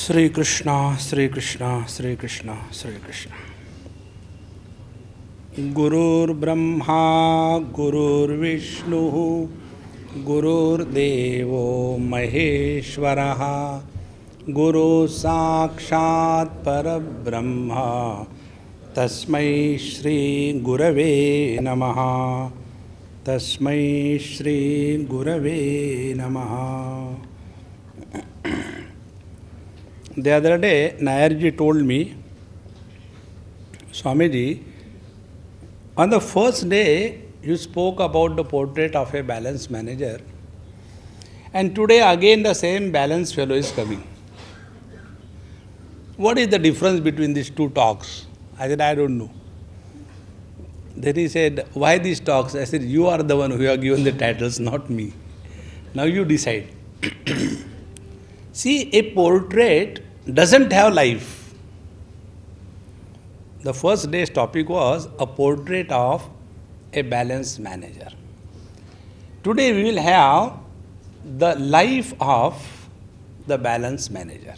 Sri Krishna, Sri Krishna, Sri Krishna, Sri Krishna. Gurur Brahma, Gurur Vishnu, Gurur Devo Maheshwaraha, Guru Sakshat Parabrahma, Tasmai Shri Gurave Namaha, Tasmai Shri Gurave Namaha. The other day, Nayarji told me, Swamiji, on the first day, you spoke about the portrait of a balance manager, and today again the same balance fellow is coming. What is the difference between these two talks? I said, I don't know. Then he said, why these talks? I said, you are the one who have given the titles, not me. Now you decide. See, a portrait doesn't have life. The first day's topic was a portrait of a balance manager. Today we will have the life of the balance manager.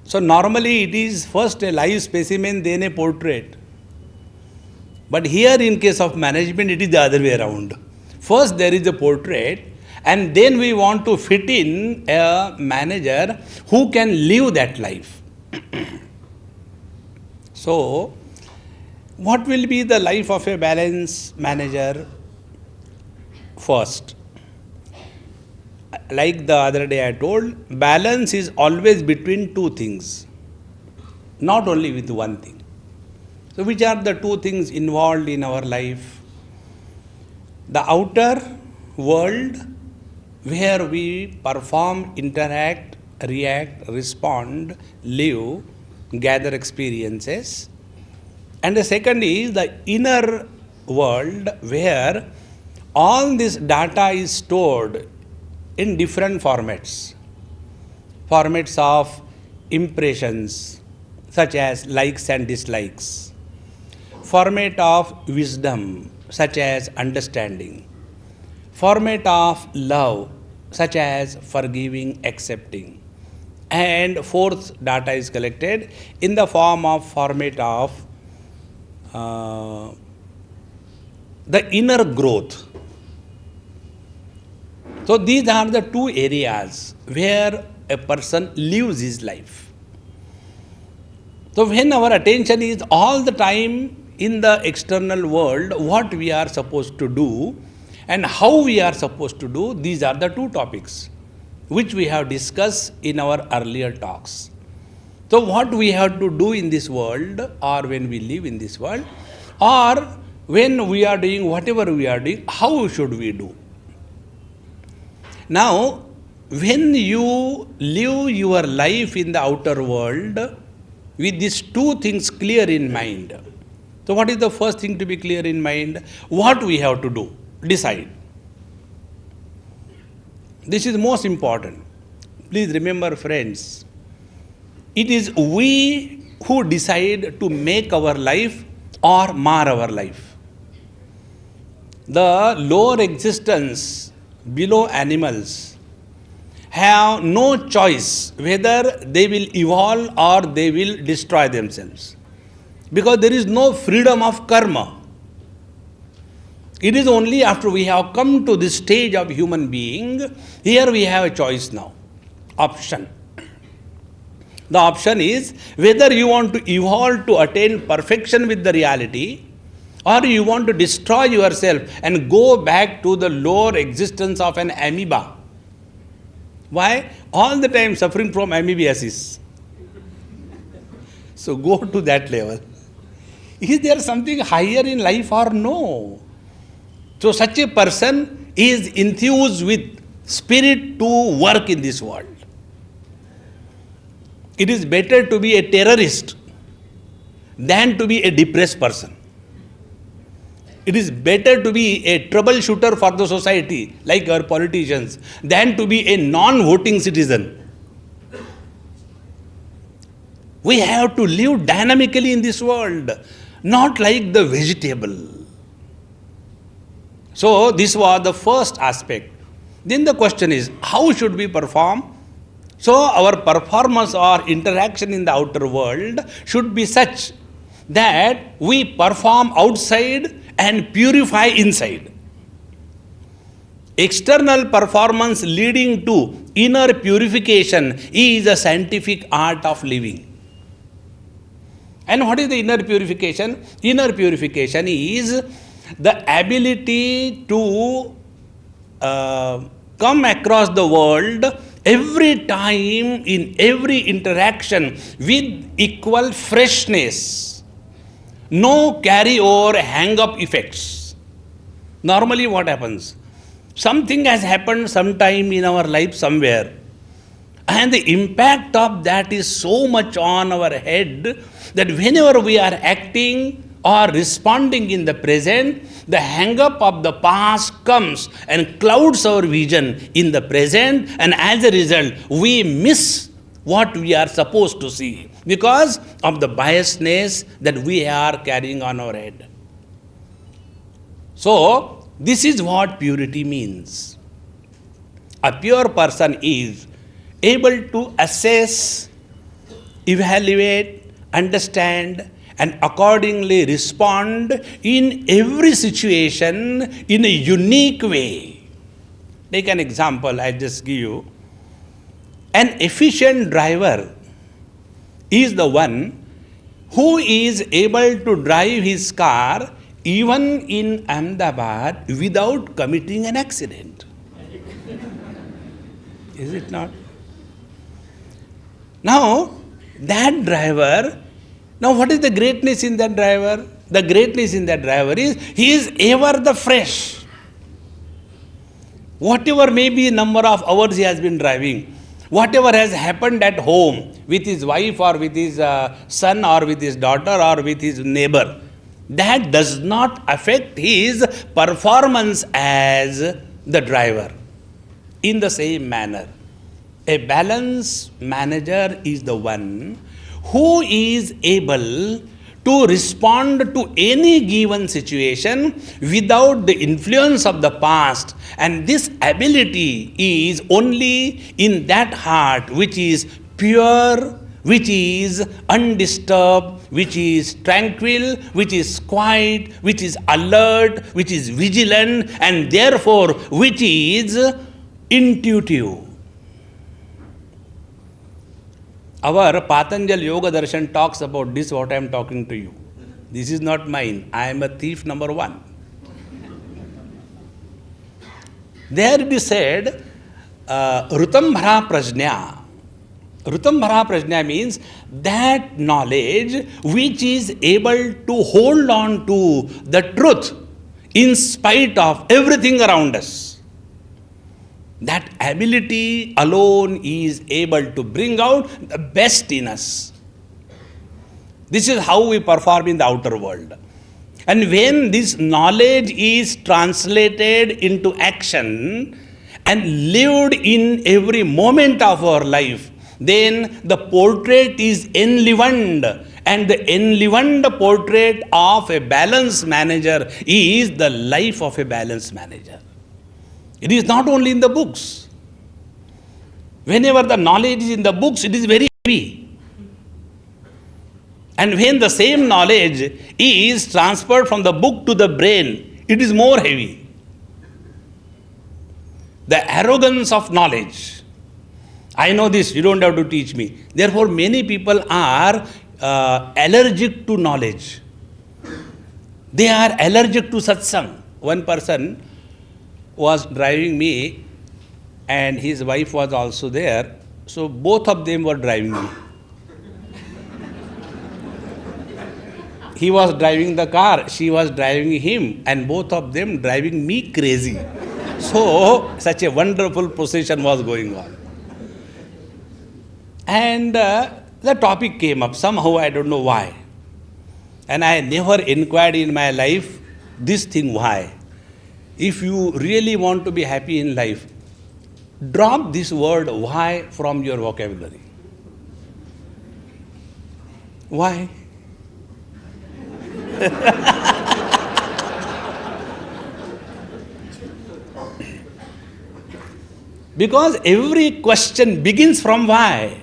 So normally it is first a live specimen, then a portrait. But here in case of management, it is the other way around. First there is a portrait, and then we want to fit in a manager who can live that life. So, what will be the life of a balance manager? First, like the other day I told, balance is always between two things, not only with one thing. So, which are the two things involved in our life? The outer world, where we perform, interact, react, respond, live, gather experiences. And the second is the inner world, where all this data is stored in different formats. Formats of impressions, such as likes and dislikes. Format of wisdom, such as understanding. Format of love, such as forgiving, accepting. And fourth data is collected in the form of format of the inner growth. So these are the two areas where a person lives his life. So when our attention is all the time in the external world, what we are supposed to do and how we are supposed to do, these are the two topics which we have discussed in our earlier talks. So what we have to do in this world, or when we live in this world, or when we are doing whatever we are doing, how should we do? Now, when you live your life in the outer world with these two things clear in mind, so what is the first thing to be clear in mind? What we have to do? Decide. This is most important. Please remember, friends, it is we who decide to make our life or mar our life. The lower existence below animals have no choice whether they will evolve or they will destroy themselves, because there is no freedom of karma. It is only after we have come to this stage of human being, here we have a choice now, option. The option is whether you want to evolve to attain perfection with the reality, or you want to destroy yourself and go back to the lower existence of an amoeba. Why? All the time suffering from amoebiasis. So go to that level. Is there something higher in life or no? So such a person is enthused with spirit to work in this world. It is better to be a terrorist than to be a depressed person. It is better to be a troubleshooter for the society, like our politicians, than to be a non-voting citizen. We have to live dynamically in this world, not like the vegetable. So this was the first aspect. Then the question is, how should we perform? So our performance or interaction in the outer world should be such that we perform outside and purify inside. External performance leading to inner purification is a scientific art of living. And what is the inner purification? Inner purification is the ability to come across the world every time in every interaction with equal freshness. No carry-over, hang-up effects. Normally what happens? Something has happened sometime in our life somewhere, and the impact of that is so much on our head that whenever we are acting or responding in the present, the hang-up of the past comes and clouds our vision in the present, and as a result, we miss what we are supposed to see because of the biasness that we are carrying on our head. So, this is what purity means. A pure person is able to assess, evaluate, understand, and accordingly respond in every situation in a unique way. Take an example, I just give you. An efficient driver is the one who is able to drive his car even in Ahmedabad without committing an accident. Is it not? Now, that driver, now what is the greatness in that driver? The greatness in that driver is, he is ever the fresh. Whatever may be the number of hours he has been driving, whatever has happened at home with his wife or with his son or with his daughter or with his neighbor, that does not affect his performance as the driver. In the same manner, a balanced manager is the one who is able to respond to any given situation without the influence of the past. And this ability is only in that heart which is pure, which is undisturbed, which is tranquil, which is quiet, which is alert, which is vigilant, and therefore which is intuitive. Our Patanjali Yoga Darshan talks about this, what I am talking to you. This is not mine. I am a thief number one. There it is said, Rutambhara Prajna. Rutambhara Prajna means that knowledge which is able to hold on to the truth in spite of everything around us. That ability alone is able to bring out the best in us. This is how we perform in the outer world. And when this knowledge is translated into action and lived in every moment of our life, then the portrait is enlivened, and the enlivened portrait of a balanced manager is the life of a balanced manager. It is not only in the books. Whenever the knowledge is in the books, it is very heavy. And when the same knowledge is transferred from the book to the brain, it is more heavy. The arrogance of knowledge. I know this, you don't have to teach me. Therefore, many people are allergic to knowledge. They are allergic to satsang. One person was driving me and his wife was also there. So both of them were driving me. He was driving the car, she was driving him, and both of them driving me crazy. So such a wonderful procession was going on. And the topic came up, somehow I don't know why. And I never inquired in my life this thing why. If you really want to be happy in life, drop this word why from your vocabulary. Why? Because every question begins from why.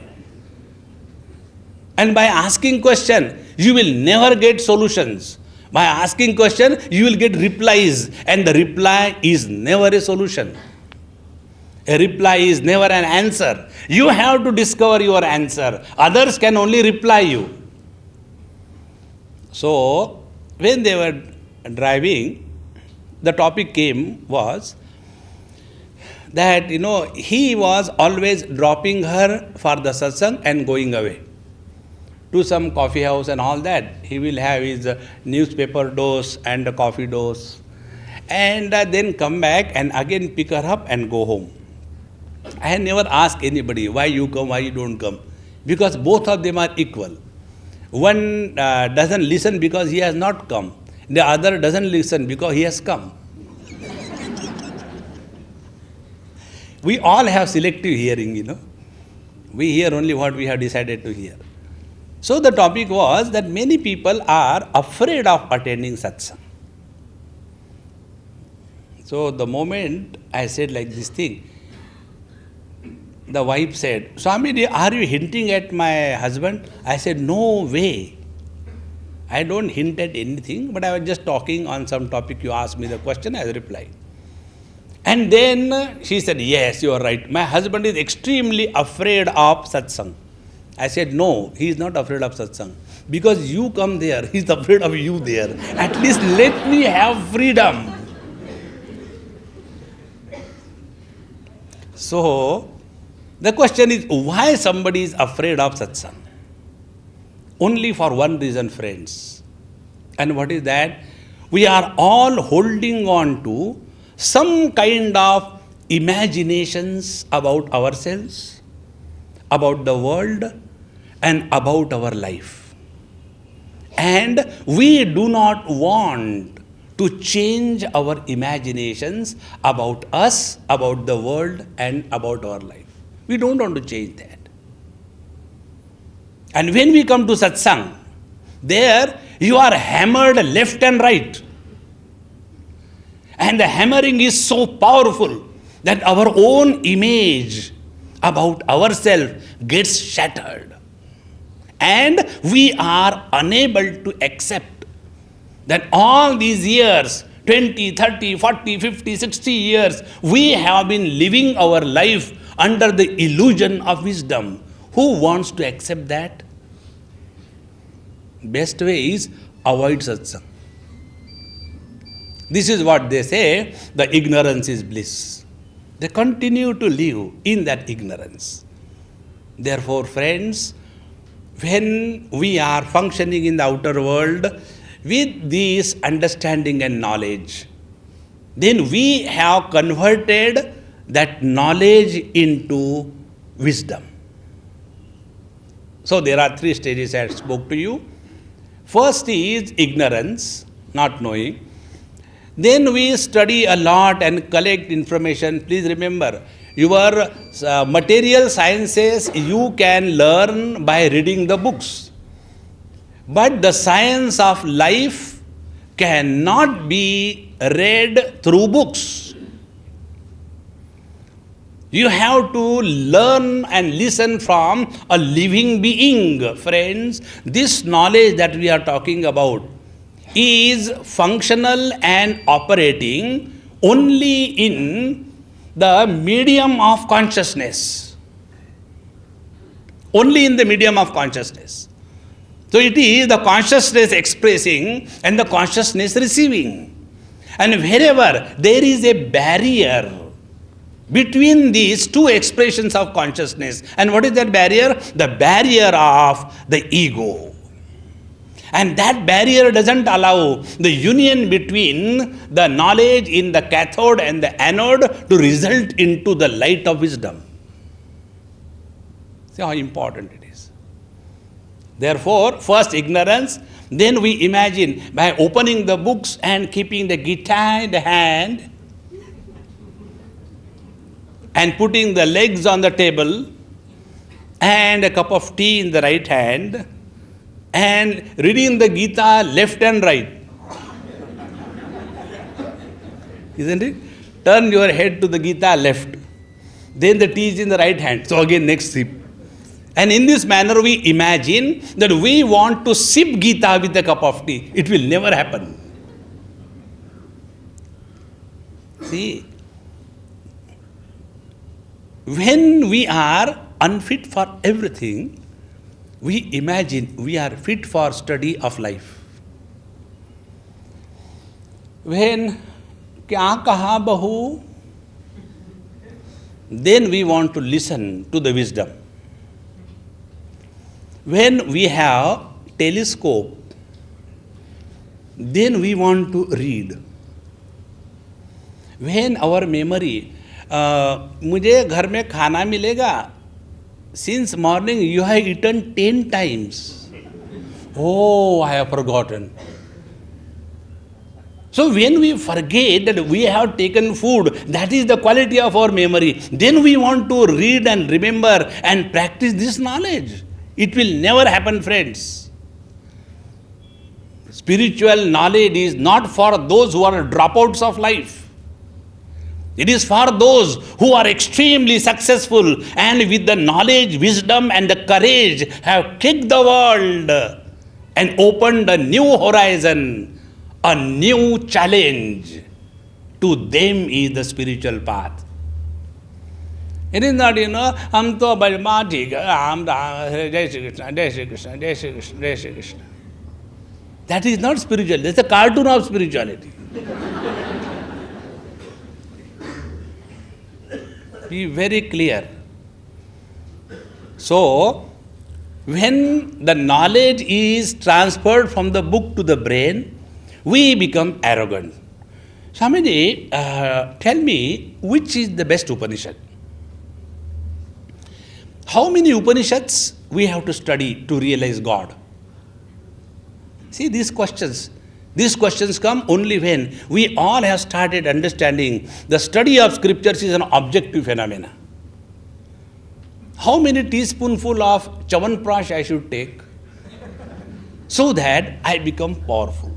And by asking question, you will never get solutions. By asking question, you will get replies. And the reply is never a solution. A reply is never an answer. You have to discover your answer. Others can only reply you. So, when they were driving, the topic was that, he was always dropping her for the satsang and going away to some coffee house and all that. He will have his newspaper dose and a coffee dose, and then come back and again pick her up and go home. I had never asked anybody, why you come, why you don't come? Because both of them are equal. One doesn't listen because he has not come. The other doesn't listen because he has come. We all have selective hearing, We hear only what we have decided to hear. So the topic was that many people are afraid of attending satsang. So the moment I said like this thing, the wife said, Swami, are you hinting at my husband? I said, no way. I don't hint at anything, but I was just talking on some topic. You asked me the question, I replied. And then she said, yes, you are right. My husband is extremely afraid of satsang. I said, no, he is not afraid of satsang. Because you come there, he is afraid of you there. At least let me have freedom. So, the question is, why somebody is afraid of satsang? Only for one reason, friends. And what is that? We are all holding on to some kind of imaginations about ourselves, about the world, and about our life. And we do not want to change our imaginations about us, about the world, and about our life. We don't want to change that. And when we come to satsang, there you are hammered left and right. And the hammering is so powerful that our own image about ourselves gets shattered. And we are unable to accept that all these years, 20, 30, 40, 50, 60 years, we have been living our life under the illusion of wisdom. Who wants to accept that? Best way is avoid satsang. This is what they say, the ignorance is bliss. They continue to live in that ignorance. Therefore, friends, when we are functioning in the outer world with this understanding and knowledge, then we have converted that knowledge into wisdom. So there are 3 stages I spoke to you. First is ignorance, not knowing. Then we study a lot and collect information. Please remember, your material sciences you can learn by reading the books. But the science of life cannot be read through books. You have to learn and listen from a living being, friends. This knowledge that we are talking about is functional and operating only in the medium of consciousness. Only in the medium of consciousness. So it is the consciousness expressing and the consciousness receiving. And wherever there is a barrier between these two expressions of consciousness, and what is that barrier? The barrier of the ego. And that barrier doesn't allow the union between the knowledge in the cathode and the anode to result into the light of wisdom. See how important it is. Therefore, first ignorance, then we imagine by opening the books and keeping the guitar in the hand and putting the legs on the table and a cup of tea in the right hand and reading the Gita left and right. Isn't it? Turn your head to the Gita left Then the tea is in the right hand. So again, next sip. And in this manner, we imagine that we want to sip Gita with a cup of tea. It will never happen. See, when we are unfit for everything, we imagine we are fit for study of life. When kya kaha bahu, then we want to listen to the wisdom. When we have telescope, then we want to read. When our memory, मुझे घर में खाना मिलेगा, since morning you have eaten 10 times. Oh, I have forgotten. So when we forget that we have taken food, that is the quality of our memory. Then we want to read and remember and practice this knowledge. It will never happen, friends. Spiritual knowledge is not for those who are dropouts of life. It is for those who are extremely successful and with the knowledge, wisdom and the courage have kicked the world and opened a new horizon, a new challenge. To them is the spiritual path. It is not, हम तो बलमा ठीक है, हम जय श्री कृष्ण, जय श्री कृष्ण, जय श्री कृष्ण, जय Shri Krishna. That is not spiritual. That's a cartoon of spirituality. Be very clear. So, when the knowledge is transferred from the book to the brain, we become arrogant. Swamiji, tell me, which is the best Upanishad? How many Upanishads we have to study to realize God? See, these questions come only when we all have started understanding the study of scriptures is an objective phenomena. How many teaspoonful of Chavanprash I should take so that I become powerful?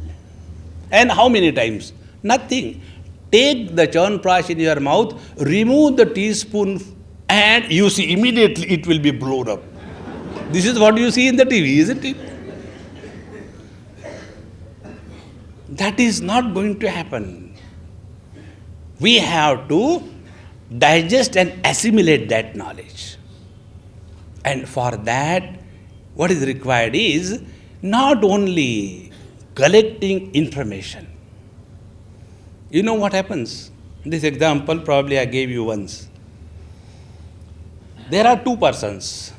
And how many times? Nothing. Take the Chavanprash in your mouth, remove the teaspoon, and you see immediately it will be blown up. This is what you see in the TV, isn't it? That is not going to happen. We have to digest and assimilate that knowledge. And for that, what is required is not only collecting information. You know what happens? This example probably I gave you once. There are two persons.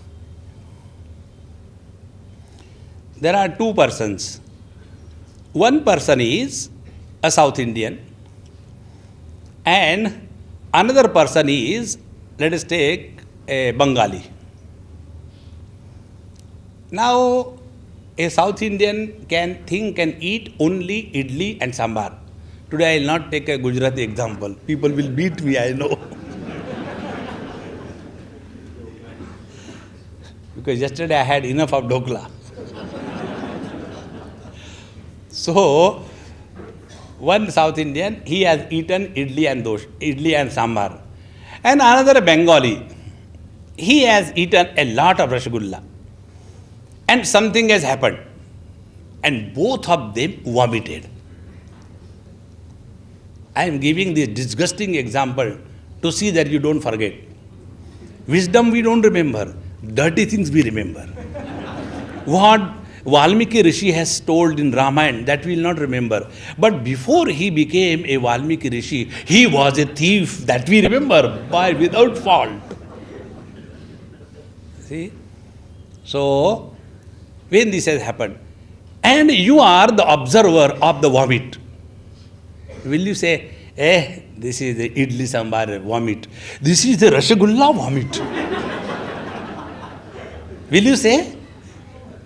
One person is a South Indian and another person is, let us take a Bengali. Now, a South Indian can think and eat only idli and sambar. Today I will not take a Gujarati example. People will beat me, I know. Because yesterday I had enough of dokla. So, one South Indian, he has eaten idli and sambar. And another Bengali, he has eaten a lot of rasgulla. And something has happened. And both of them vomited. I am giving this disgusting example to see that you don't forget. Wisdom we don't remember. Dirty things we remember. What Valmiki Rishi has told in Ramayana, that we will not remember. But before he became a Valmiki Rishi, he was a thief, that we remember without fault. See? So, when this has happened, and you are the observer of the vomit, will you say, this is the idli sambar vomit. This is the rasgulla vomit. Will you say?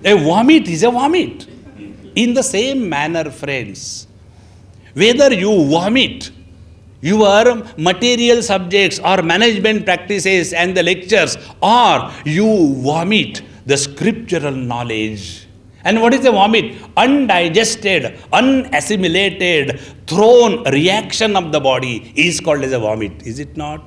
A vomit is a vomit. In the same manner, friends, whether you vomit your material subjects or management practices and the lectures, or you vomit the scriptural knowledge. And what is a vomit? Undigested, unassimilated, thrown reaction of the body is called as a vomit, is it not?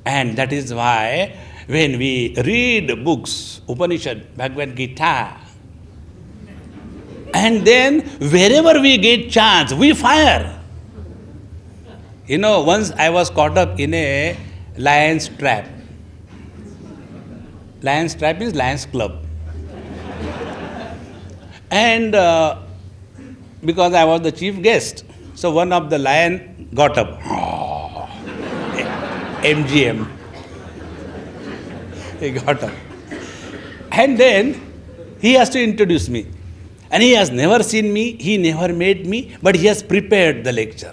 And that is why when we read books, Upanishad, Bhagavad Gita, and then wherever we get chance, we fire. Once I was caught up in a lion's trap. Lion's trap is lion's club. And because I was the chief guest, so one of the lion got up. MGM. He got up. And then he has to introduce me. And he has never seen me, he never met me, but he has prepared the lecture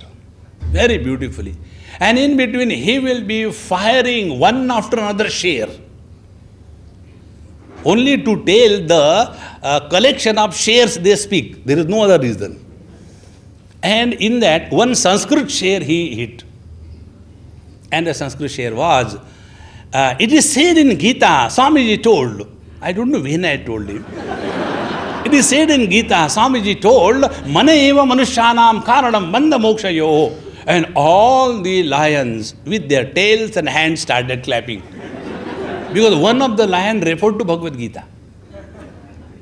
very beautifully. And in between, he will be firing one after another share, only to tell the collection of shares they speak. There is no other reason. And in that, one Sanskrit share he hit. And the Sanskrit share was, it is said in Gita, Swamiji told, I don't know when I told him. It is said in Gita, Swamiji told, Mane eva manushyanam karanam banda mokshayo. And all the lions with their tails and hands started clapping. Because one of the lions referred to Bhagavad Gita.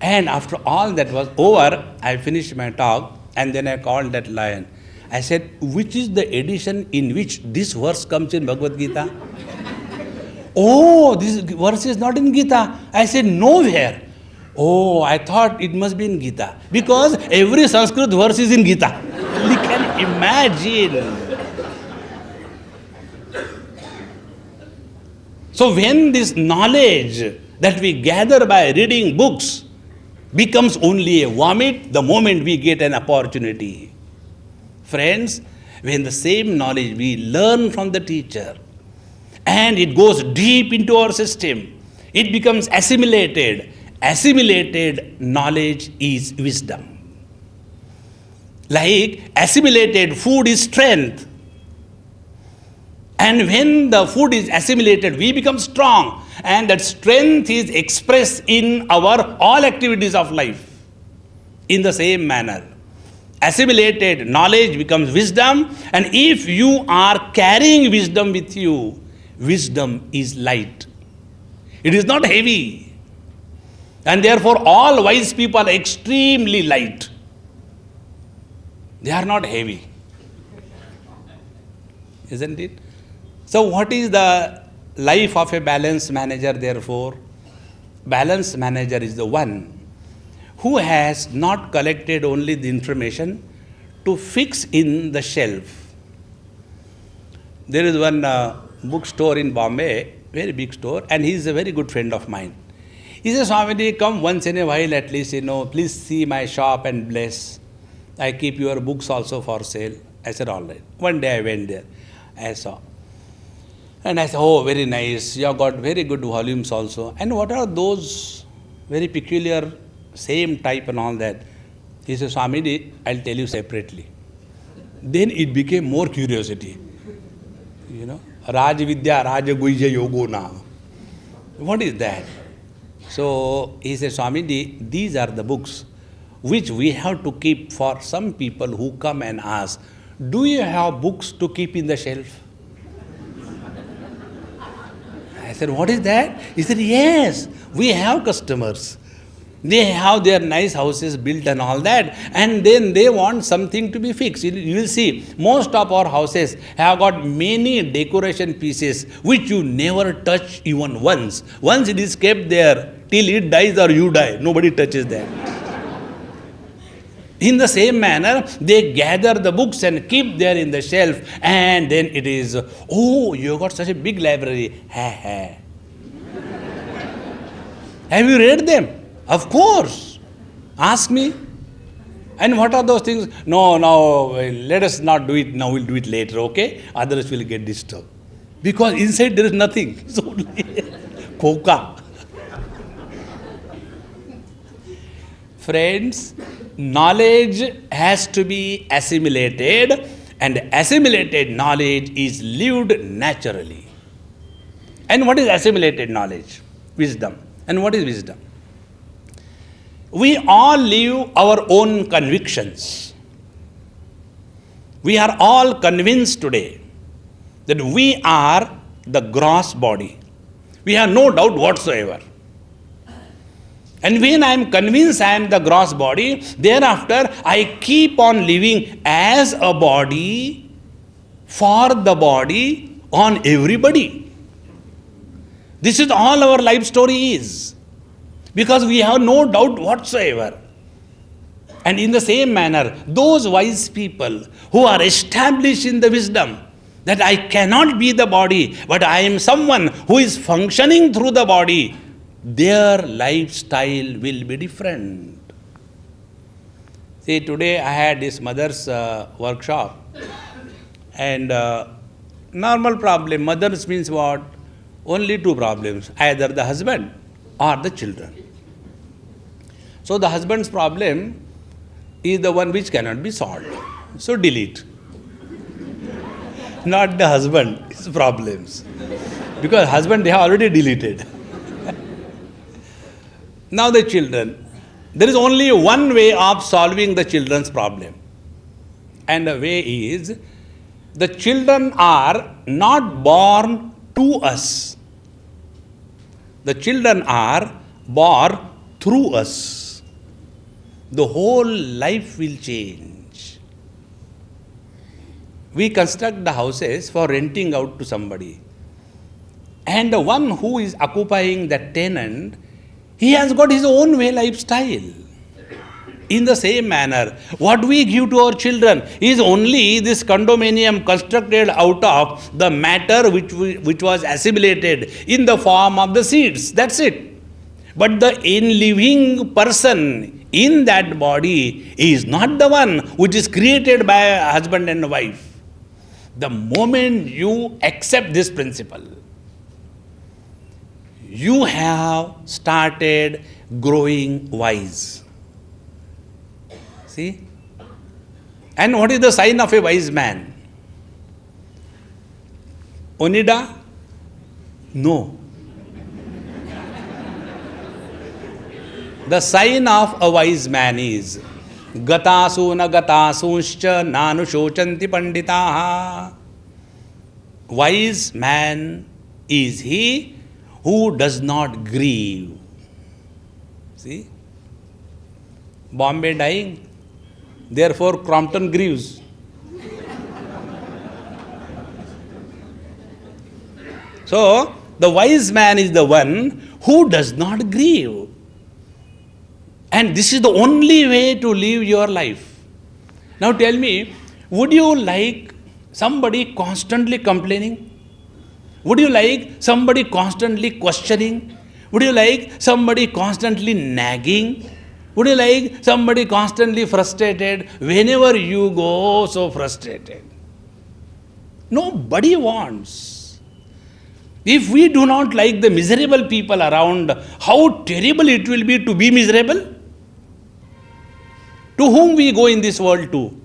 And after all that was over, I finished my talk and then I called that lion. I said, which is the edition in which this verse comes in Bhagavad Gita? Oh, this verse is not in Gita. I said, nowhere. Oh, I thought it must be in Gita. Because every Sanskrit verse is in Gita. You can imagine. So when this knowledge that we gather by reading books becomes only a vomit the moment we get an opportunity. Friends, when the same knowledge we learn from the teacher and it goes deep into our system, it becomes assimilated. Assimilated knowledge is wisdom. Like assimilated food is strength. And when the food is assimilated, we become strong. And that strength is expressed in our all activities of life. In the same manner, assimilated knowledge becomes wisdom. And if you are carrying wisdom with you, wisdom is light. It is not heavy. And therefore, all wise people are extremely light. They are not heavy. Isn't it? So what is the life of a balanced manager, therefore? Balanced manager is the one who has not collected only the information to fix in the shelf. There is one bookstore in Bombay, very big store, and he is a very good friend of mine. He says, Swamiji, come once in a while at least, please see my shop and bless. I keep your books also for sale. I said, all right. One day I went there. I saw. And I said, oh, very nice. You have got very good volumes also. And what are those very peculiar, same type and all that? He said, Swamiji, I'll tell you separately. Then it became more curiosity. Raj Vidya, Raja Guija Yogo Na. What is that? So he said, Swamiji, these are the books which we have to keep for some people who come and ask, do you have books to keep in the shelf? I said, what is that? He said, yes, we have customers. They have their nice houses built and all that, and then they want something to be fixed. You will see, most of our houses have got many decoration pieces which you never touch even once. Once it is kept there, till it dies or you die, nobody touches that. In the same manner, they gather the books and keep there in the shelf, and then it is, oh, you got such a big library. Have you read them? Of course. Ask me. And what are those things? No, let us not do it now, we'll do it later, okay? Others will get disturbed. Because inside there is nothing. It's only coca. Friends, knowledge has to be assimilated, and assimilated knowledge is lived naturally. And what is assimilated knowledge? Wisdom. And what is wisdom? We all live our own convictions. We are all convinced today that we are the gross body. We have no doubt whatsoever. And when I am convinced I am the gross body, thereafter I keep on living as a body, for the body, on everybody. This is all our life story is. Because we have no doubt whatsoever. And in the same manner, those wise people who are established in the wisdom that I cannot be the body, but I am someone who is functioning through the body, their lifestyle will be different. See, today I had this mother's workshop, and normal problem, mothers means what? Only two problems, either the husband or the children. So the husband's problem is the one which cannot be solved. So delete. Not the husband's problems. Because husband they have already deleted. Now the children. There is only one way of solving the children's problem. And the way is, the children are not born to us. The children are born through us. The whole life will change. We construct the houses for renting out to somebody. And the one who is occupying that tenant, he has got his own way lifestyle. In the same manner, what we give to our children is only this condominium constructed out of the matter which was assimilated in the form of the seeds. That's it. But the in-living person in that body is not the one which is created by a husband and wife. The moment you accept this principle, you have started growing wise. See? And what is the sign of a wise man? Onida? No. The sign of a wise man is Gatasu na gatasuscha nanu shochanti panditaha. Wise man is he who does not grieve. See? Bombay dying, therefore Crompton grieves. So, the wise man is the one who does not grieve. And this is the only way to live your life. Now tell me, would you like somebody constantly complaining? Would you like somebody constantly questioning? Would you like somebody constantly nagging? Would you like somebody constantly frustrated? Whenever you go, so frustrated. Nobody wants. If we do not like the miserable people around, how terrible it will be to be miserable? To whom we go in this world to?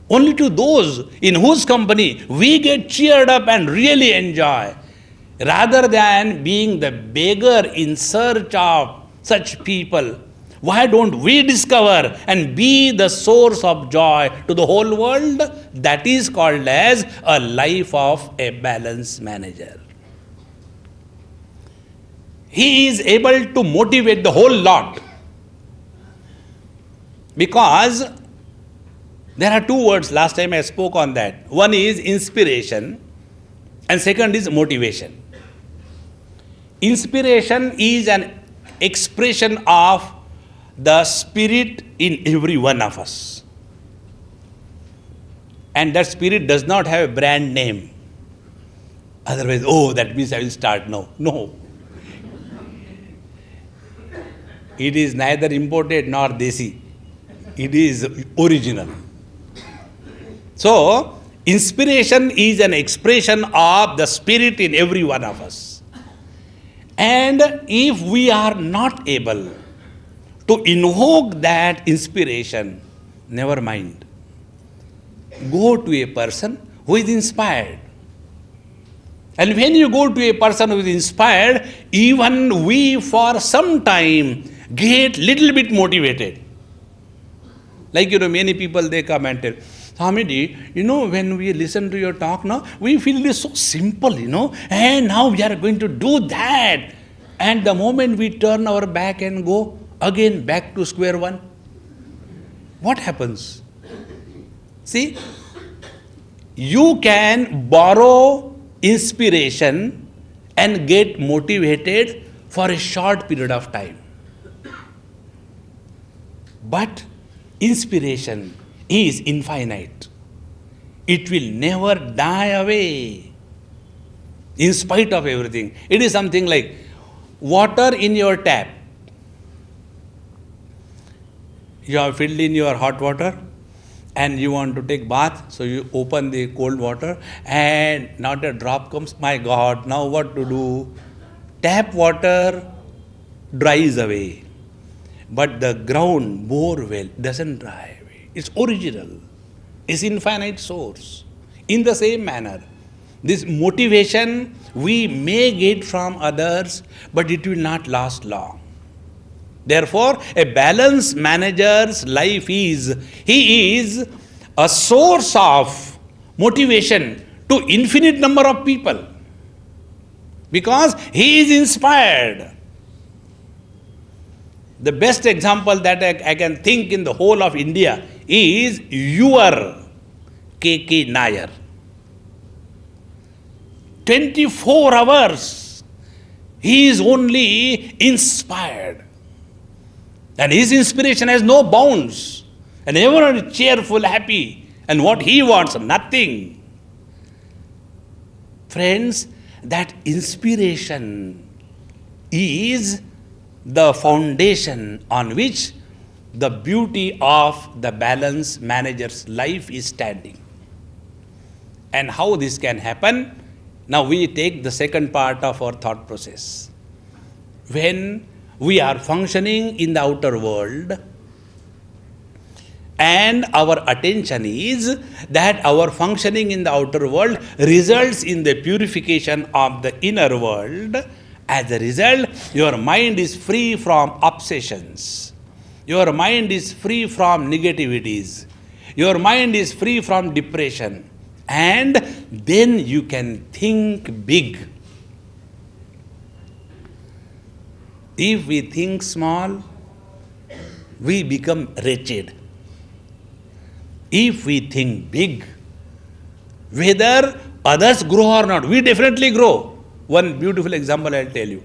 Only to those in whose company we get cheered up and really enjoy, rather than being the beggar in search of such people. Why don't we discover and be the source of joy to the whole world? That is called as a life of a balanced manager. He is able to motivate the whole lot. Because there are two words, last time I spoke on that. One is inspiration and second is motivation. Inspiration is an expression of the spirit in every one of us. And that spirit does not have a brand name. Otherwise, oh, that means I will start now. No. It is neither imported nor desi. It is original. So, inspiration is an expression of the spirit in every one of us. And if we are not able to invoke that inspiration, never mind. Go to a person who is inspired. And when you go to a person who is inspired, even we for some time get little bit motivated. Like, many people, they come and tell, Swamiji, when we listen to your talk now, we feel this so simple, and now we are going to do that. And the moment we turn our back and go again back to square one, what happens? See, you can borrow inspiration and get motivated for a short period of time. But inspiration is infinite. It will never die away in spite of everything. It is something like water in your tap. You have filled in your hot water and you want to take bath, so you open the cold water and not a drop comes. My God, now what to do? Tap water dries away. But the ground bore well doesn't dry away. It's original. It's infinite source. In the same manner, this motivation we may get from others, but it will not last long. Therefore, a balanced manager's life he is a source of motivation to infinite number of people. Because he is inspired. The best example that I can think in the whole of India is your K.K. Nair. 24 hours, he is only inspired. And his inspiration has no bounds. And everyone is cheerful, happy. And what he wants, nothing. Friends, that inspiration is the foundation on which the beauty of the balanced manager's life is standing. And how this can happen? Now we take the second part of our thought process. When we are functioning in the outer world, and our attention is that our functioning in the outer world results in the purification of the inner world. As a result, your mind is free from obsessions. Your mind is free from negativities. Your mind is free from depression. And then you can think big. If we think small, we become wretched. If we think big, whether others grow or not, we definitely grow. One beautiful example I'll tell you.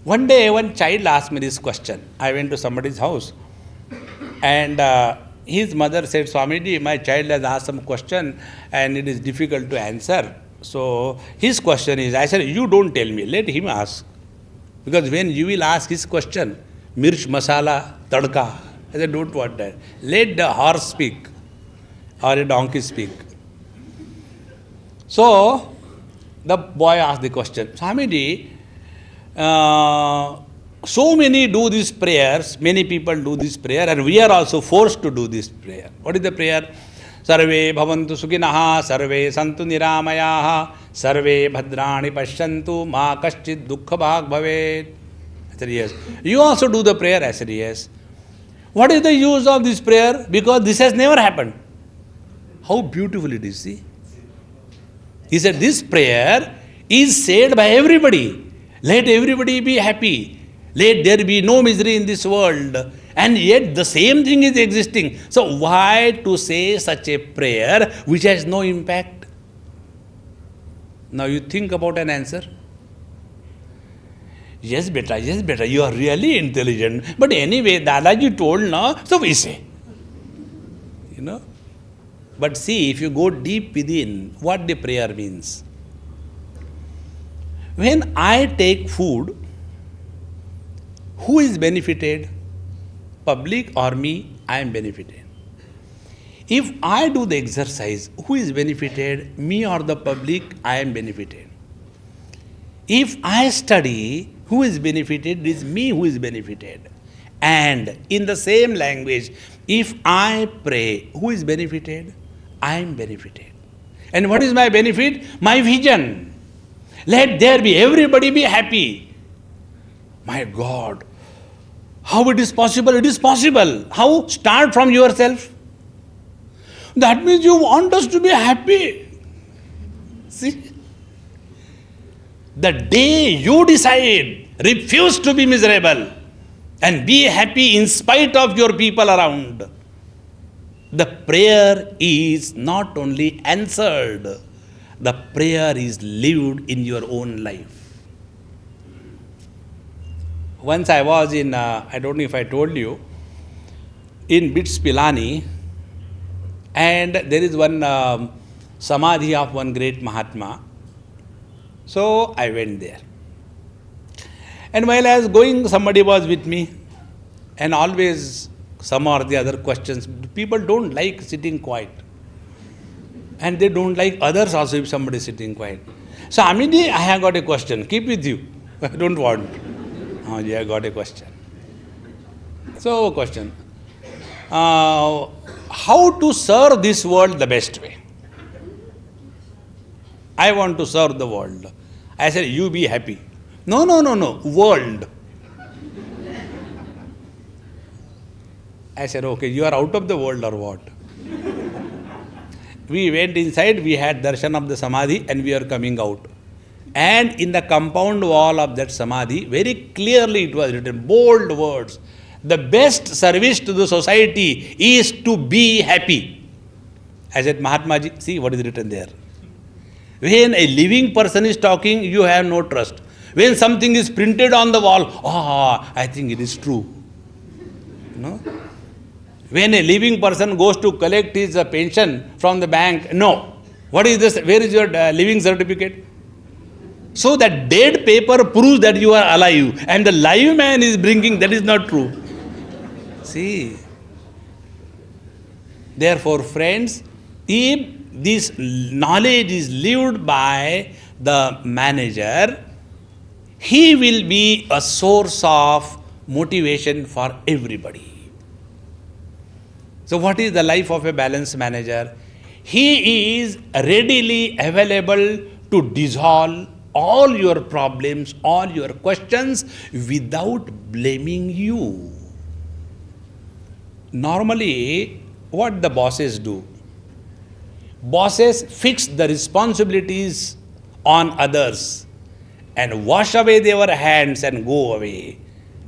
One day, one child asked me this question. I went to somebody's house and his mother said, Swamiji, my child has asked some question and it is difficult to answer. So his question is, I said, you don't tell me, let him ask. Because when you will ask his question, mirch, masala, tadka, I said, don't want that. Let the horse speak or a donkey speak. So the boy asked the question, Swamiji, so many do these prayers, many people do this prayer, and we are also forced to do this prayer. What is the prayer? Sarve bhavantu sukhinaha, sarve santu niramayaha, sarve bhadrani pashyantu, ma kaschid dukkha bhag bhavet. I said, yes. You also do the prayer? I said, yes. What is the use of this prayer? Because this has never happened. How beautiful it is, see? He said, this prayer is said by everybody. Let everybody be happy. Let there be no misery in this world. And yet the same thing is existing. So why to say such a prayer which has no impact? Now you think about an answer. Yes, beta, you are really intelligent. But anyway, Dadaji told, no, so we say. But see, if you go deep within, what the prayer means. When I take food, who is benefited? Public or me? I am benefited. If I do the exercise, who is benefited? Me or the public? I am benefited. If I study, who is benefited? It is me who is benefited. And in the same language, if I pray, who is benefited? I am benefited. And what is my benefit? My vision. Let there be, everybody be happy. My God, how it is possible? It is possible. How? Start from yourself. That means you want us to be happy. See? The day you decide, refuse to be miserable and be happy in spite of your people around, the prayer is not only answered, the prayer is lived in your own life. Once I was in, I don't know if I told you, in Bits Pilani, and there is one samadhi of one great Mahatma. So I went there. And while I was going, somebody was with me, and always some or the other questions. People don't like sitting quiet. And they don't like others also if somebody is sitting quiet. So, Amini, I have got a question. Keep with you. I don't want. Oh, yeah, I got a question. So, question. How to serve this world the best way? I want to serve the world. I said, you be happy. No. World. I said, okay, you are out of the world or what? We went inside, we had darshan of the samadhi and we are coming out. And in the compound wall of that samadhi, very clearly it was written, bold words, the best service to the society is to be happy. I said, Mahatma ji, see what is written there. When a living person is talking, you have no trust. When something is printed on the wall, I think it is true. No? When a living person goes to collect his pension from the bank, no. What is this? Where is your living certificate? So that dead paper proves that you are alive, and the live man is bringing, that is not true. See. Therefore, friends, if this knowledge is lived by the manager, he will be a source of motivation for everybody. So what is the life of a balanced manager? He is readily available to dissolve all your problems, all your questions without blaming you. Normally, what the bosses do? Bosses fix the responsibilities on others and wash away their hands and go away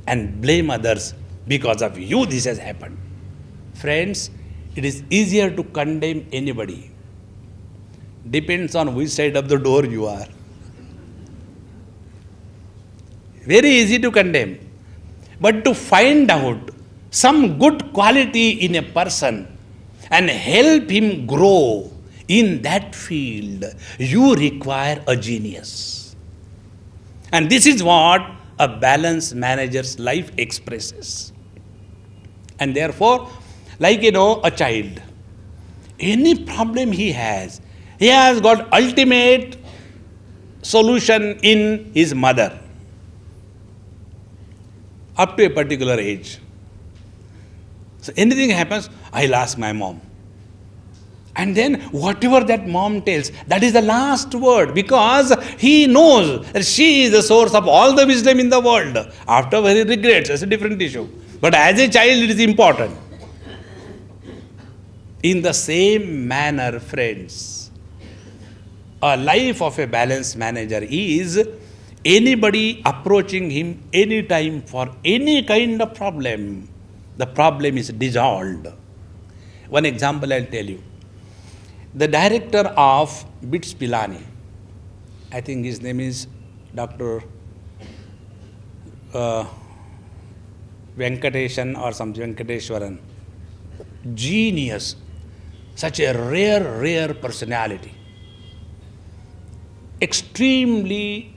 and blame others. Because of you, this has happened. Friends, it is easier to condemn anybody. Depends on which side of the door you are. Very easy to condemn. But to find out some good quality in a person and help him grow in that field, you require a genius. And this is what a balanced manager's life expresses. And therefore, like a child, any problem he has got ultimate solution in his mother up to a particular age. So anything happens, I'll ask my mom. And then whatever that mom tells, that is the last word, because he knows that she is the source of all the wisdom in the world. After he regrets, it's a different issue. But as a child, it is important. In the same manner, friends, a life of a balanced manager is anybody approaching him anytime for any kind of problem, the problem is dissolved. One example I'll tell you. The director of Bits Pilani, I think his name is Dr. Venkateshan or something, Venkateshwaran. Genius. Such a rare personality. Extremely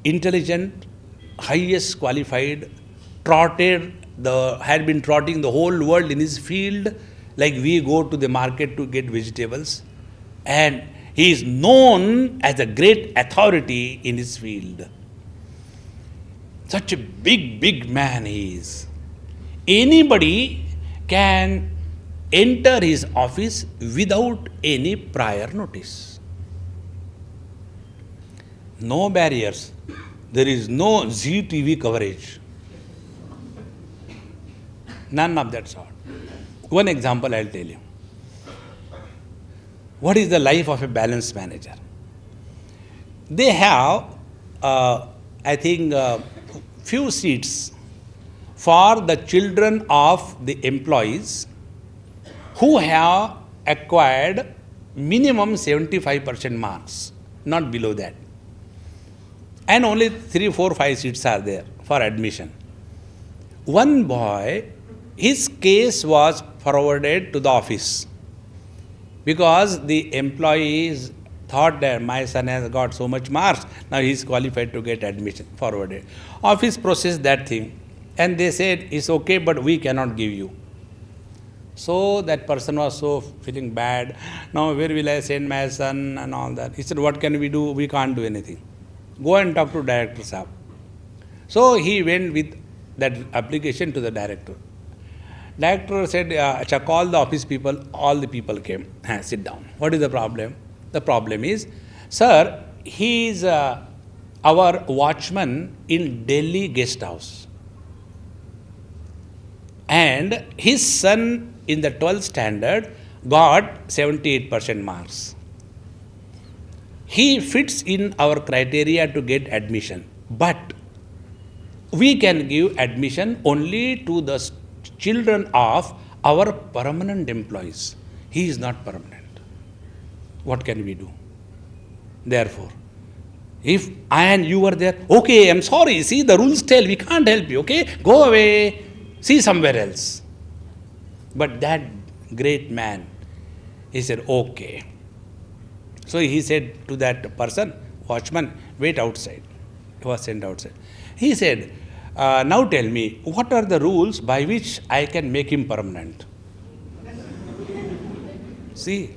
intelligent, highest qualified, had been trotting the whole world in his field, like we go to the market to get vegetables. And he is known as a great authority in his field. Such a big man he is. Anybody can enter his office without any prior notice. No barriers. There is no ZTV coverage. None of that sort. One example I'll tell you. What is the life of a balance manager? They have, I think, few seats for the children of the employees who have acquired minimum 75% marks, not below that. And only 3, 4, 5 seats are there for admission. One boy, his case was forwarded to the office because the employees thought that my son has got so much marks, now he is qualified to get admission, forwarded. Office processed that thing and they said, it's okay, but we cannot give you. So that person was so feeling bad. Now where will I send my son and all that? He said, what can we do? We can't do anything. Go and talk to director sahab. So he went with that application to the director. Director said, call the office people. All the people came. Sit down. What is the problem? The problem is, sir, he is our watchman in Delhi guest house. And his son in the 12th standard got 78% marks. He fits in our criteria to get admission. But we can give admission only to the children of our permanent employees. He is not permanent. What can we do? Therefore, if I and you were there, okay, I'm sorry, see the rules tell, we can't help you, okay? Go away, see somewhere else. But that great man, he said, okay. So he said to that person, watchman, wait outside. He was sent outside. He said, now tell me, what are the rules by which I can make him permanent? See?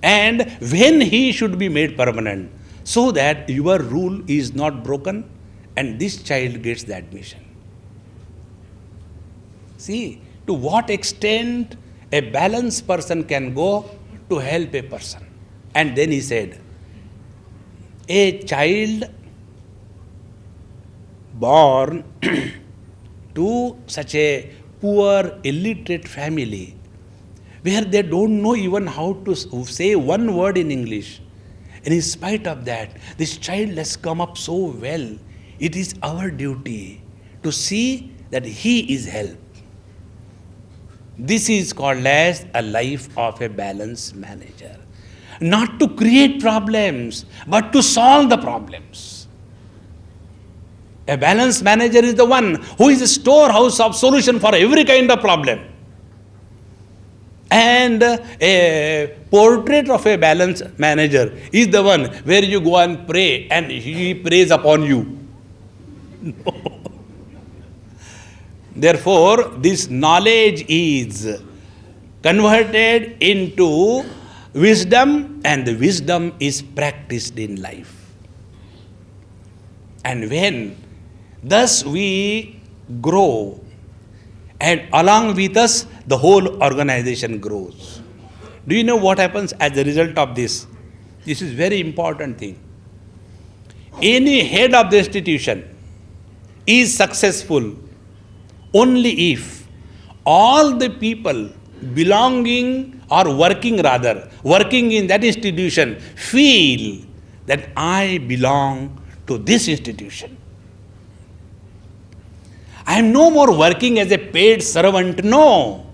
And when he should be made permanent, so that your rule is not broken and this child gets the admission. See, to what extent a balanced person can go to help a person. And then he said, a child born to such a poor, illiterate family, where they don't know even how to say one word in English. And in spite of that, this child has come up so well. It is our duty to see that he is helped. This is called as a life of a balanced manager. Not to create problems, but to solve the problems. A balanced manager is the one who is a storehouse of solution for every kind of problem. And a portrait of a balanced manager is the one where you go and pray and he prays upon you. No. Therefore, this knowledge is converted into wisdom and the wisdom is practiced in life. And when thus we grow, and along with us, the whole organization grows. Do you know what happens as a result of this? This is very important thing. Any head of the institution is successful only if all the people belonging or working in that institution feel that I belong to this institution. I am no more working as a paid servant, no.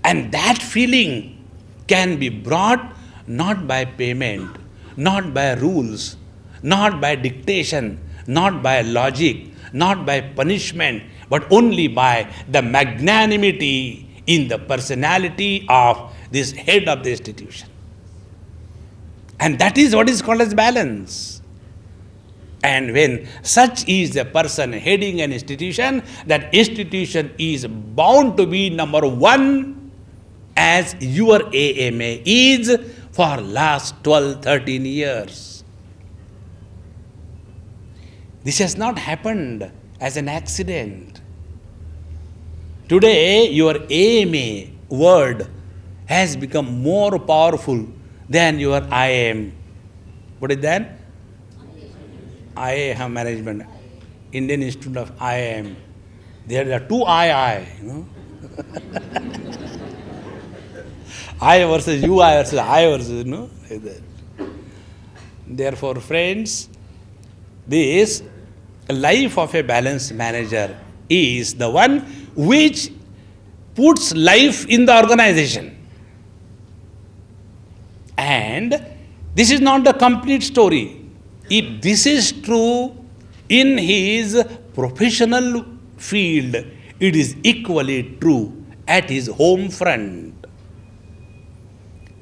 And that feeling can be brought not by payment, not by rules, not by dictation, not by logic, not by punishment, but only by the magnanimity in the personality of this head of the institution. And that is what is called as balance. And when such is a person heading an institution, that institution is bound to be number one as your AMA is for last 12, 13 years. This has not happened as an accident. Today, your AMA word has become more powerful than your IAM. What is that? IAM management, Indian Institute of IAM. There are two II, you know. I versus you, I versus I versus, like that. Therefore, friends, this life of a balanced manager is the one which puts life in the organization. And this is not the complete story. If this is true in his professional field, it is equally true at his home front.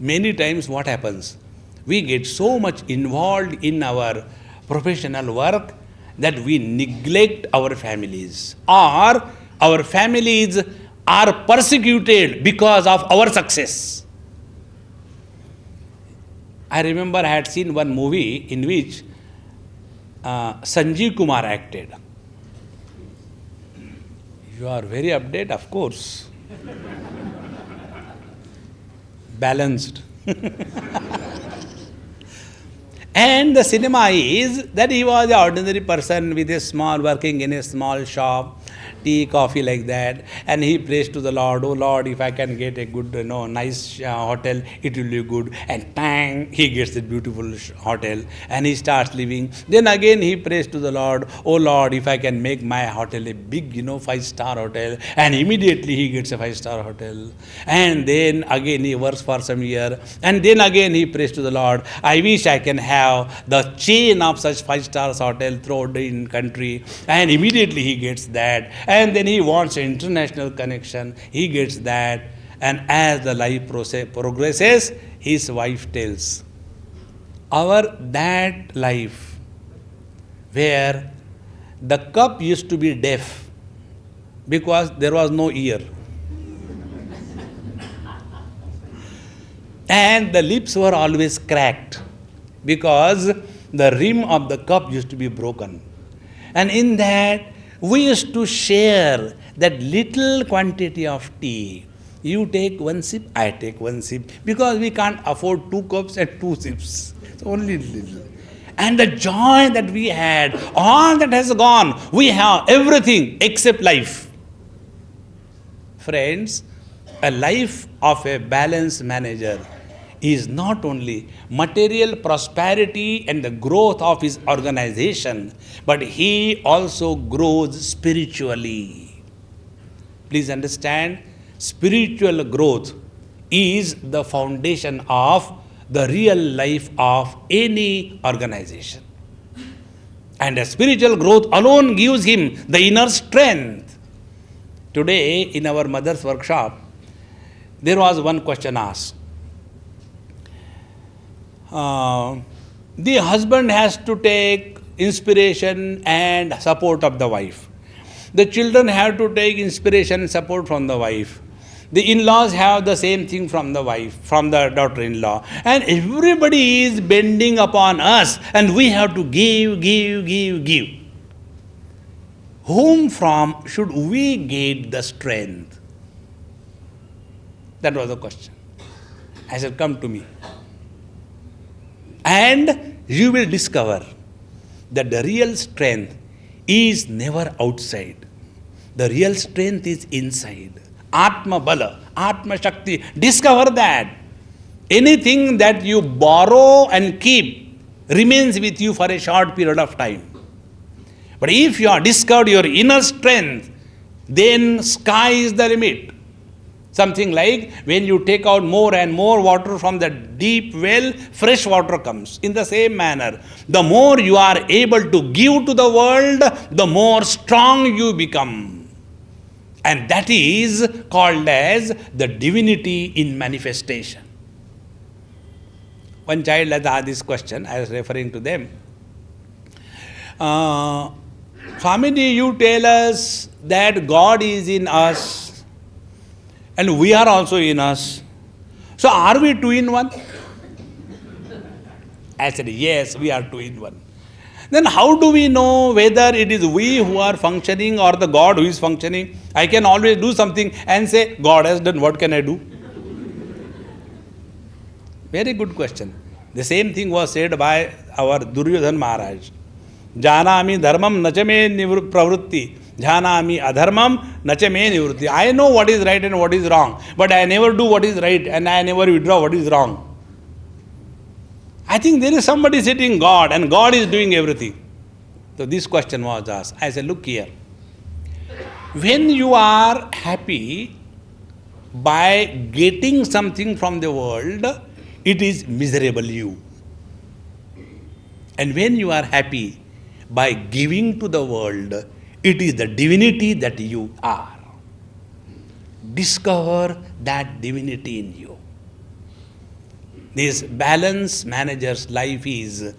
Many times what happens? We get so much involved in our professional work that we neglect our families, or our families are persecuted because of our success. I remember I had seen one movie in which Sanjeev Kumar acted. You are very updated, of course. Balanced. And the cinema is that he was an ordinary person with a small, working in a small shop, tea, coffee, like that. And he prays to the Lord, oh Lord, if I can get a good, nice hotel, it will be good. And bang, he gets a beautiful hotel and he starts living. Then again he prays to the Lord, oh Lord, if I can make my hotel a big, 5-star hotel. And immediately he gets a 5-star hotel. And then again he works for some year. And then again he prays to the Lord, I wish I can have the chain of such 5-star hotel throughout the country. And immediately he gets that. And then he wants an international connection. He gets that. And as the life progresses, his wife tells, that life where the cup used to be deaf because there was no ear. And the lips were always cracked because the rim of the cup used to be broken. And in that, we used to share that little quantity of tea. You take one sip, I take one sip, because we can't afford 2 cups and 2 sips. It's only little. And the joy that we had, all that has gone. We have everything except life. Friends, a life of a balanced manager is not only material prosperity and the growth of his organization, but he also grows spiritually. Please understand, spiritual growth is the foundation of the real life of any organization. And a spiritual growth alone gives him the inner strength. Today, in our mother's workshop, there was one question asked. The husband has to take inspiration and support of the wife. The children have to take inspiration and support from the wife. The in-laws have the same thing from the wife, from the daughter-in-law. And everybody is bending upon us and we have to give. Whom from should we get the strength? That was the question. I said, come to me. And you will discover that the real strength is never outside. The real strength is inside. Atma Bala, Atma Shakti. Discover that. Anything that you borrow and keep remains with you for a short period of time. But if you have discovered your inner strength, then sky is the limit. Something like when you take out more and more water from the deep well, fresh water comes. In the same manner, the more you are able to give to the world, the more strong you become. And that is called as the divinity in manifestation. One child has asked this question, I was referring to them. Swamiji, you tell us that God is in us and we are also in us. So are we 2 in 1? I said, yes, we are 2 in 1. Then how do we know whether it is we who are functioning or the God who is functioning? I can always do something and say, God has done, what can I do? Very good question. The same thing was said by our Duryodhan Maharaj. Janami dharmam nachame pravrutti Jhanami adharmam nacha me nivritti. I know what is right and what is wrong, but I never do what is right and I never withdraw what is wrong. I think there is somebody sitting God and God is doing everything. So this question was asked. I said, look here. When you are happy by getting something from the world, it is miserable you. And when you are happy by giving to the world, it is the divinity that you are. Discover that divinity in you. This balanced manager's life is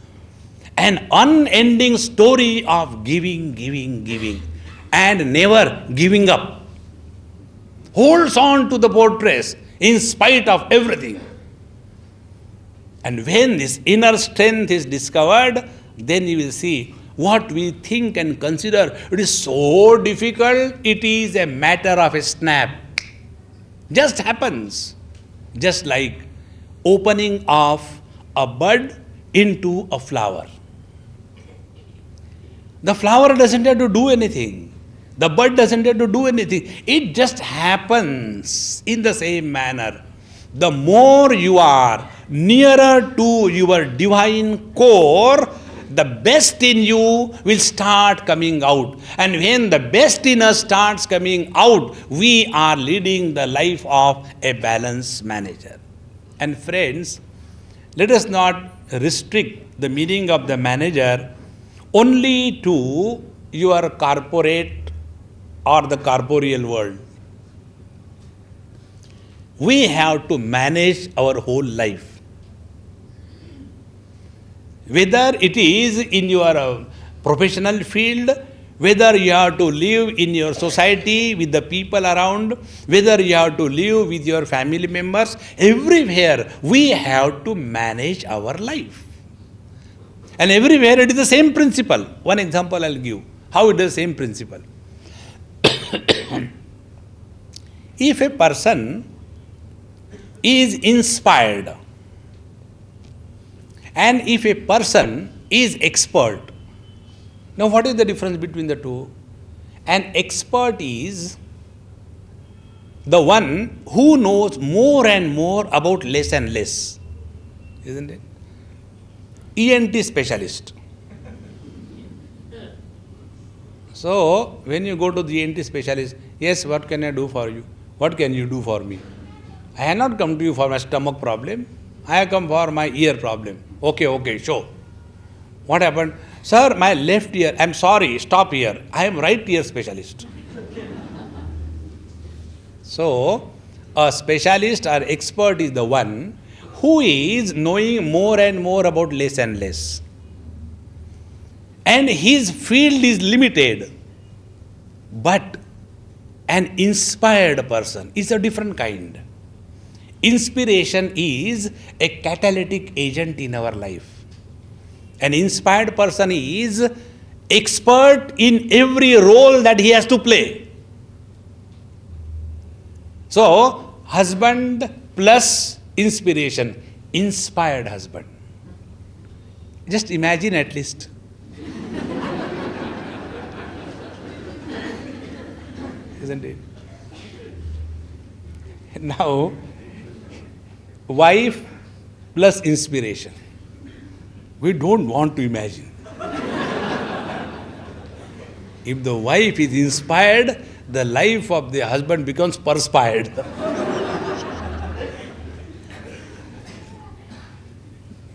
an unending story of giving, giving, giving, and never giving up. Holds on to the fortress in spite of everything. And when this inner strength is discovered, then you will see what we think and consider it is so difficult, it is a matter of a snap. Just happens. Just like opening of a bud into a flower. The flower doesn't have to do anything. The bud doesn't have to do anything. It just happens in the same manner. The more you are nearer to your divine core, the best in you will start coming out. And when the best in us starts coming out, we are leading the life of a balanced manager. And friends, let us not restrict the meaning of the manager only to your corporate or the corporeal world. We have to manage our whole life. Whether it is in your professional field, whether you have to live in your society with the people around, whether you have to live with your family members, everywhere we have to manage our life. And everywhere it is the same principle. One example I'll give. How it is the same principle. If a person is inspired and if a person is expert, now what is the difference between the two? An expert is the one who knows more and more about less and less, isn't it? ENT specialist. So, when you go to the ENT specialist, yes, what can I do for you? What can you do for me? I have not come to you for my stomach problem. I have come for my ear problem. Okay, show. What happened? Sir, my left ear, I'm sorry, stop here. I am right ear specialist. So, a specialist or expert is the one who is knowing more and more about less and less. And his field is limited. But an inspired person is a different kind. Inspiration is a catalytic agent in our life. An inspired person is expert in every role that he has to play. So, husband plus inspiration, inspired husband. Just imagine at least. Isn't it? Now, wife plus inspiration. We don't want to imagine. If the wife is inspired, the life of the husband becomes perspired.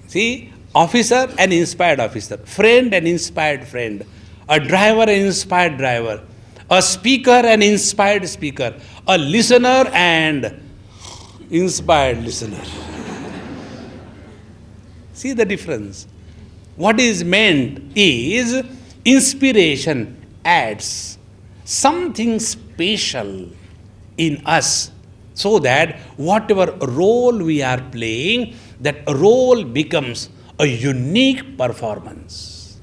See, officer and inspired officer, friend and inspired friend, a driver and inspired driver, a speaker and inspired speaker, a listener and inspired listener. See the difference. What is meant is inspiration adds something special in us so that whatever role we are playing, that role becomes a unique performance.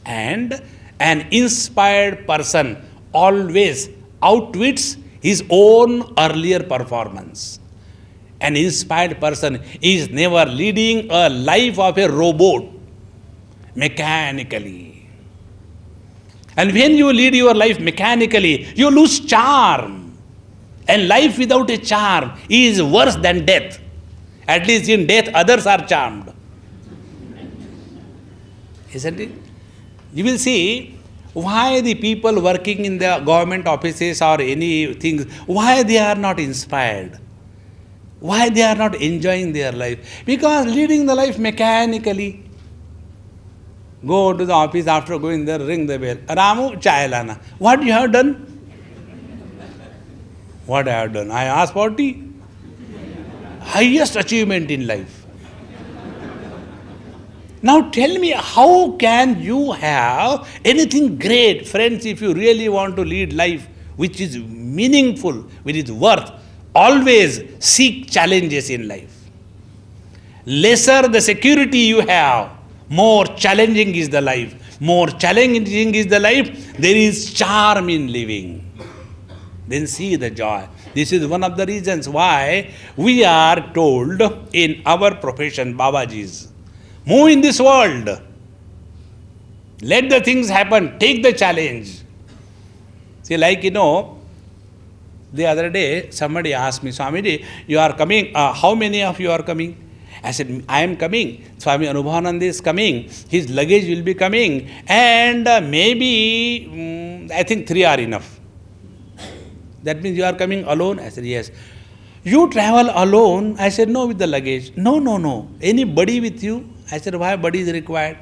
And an inspired person always outwits his own earlier performance. An inspired person is never leading a life of a robot, mechanically. And when you lead your life mechanically, you lose charm. And life without a charm is worse than death. At least in death, others are charmed. Isn't it? You will see why the people working in the government offices or anything, why they are not inspired. Why they are not enjoying their life? Because leading the life mechanically. Go to the office, after going there, ring the bell. Ramu, chai lana. What you have done? What I have done? I asked for tea. Highest achievement in life. Now tell me, how can you have anything great? Friends, if you really want to lead life which is meaningful, which is worth, always seek challenges in life. Lesser the security you have, more challenging is the life. More challenging is the life, there is charm in living. Then see the joy. This is one of the reasons why we are told in our profession, Babaji's, move in this world. Let the things happen. Take the challenge. See, like, the other day somebody asked me, Swamiji, you are coming. How many of you are coming? I said, I am coming. Swami Anubhavananda is coming. His luggage will be coming. And maybe, I think 3 are enough. That means you are coming alone? I said, yes. You travel alone? I said, no, with the luggage. No. Anybody with you? I said, why buddy is required?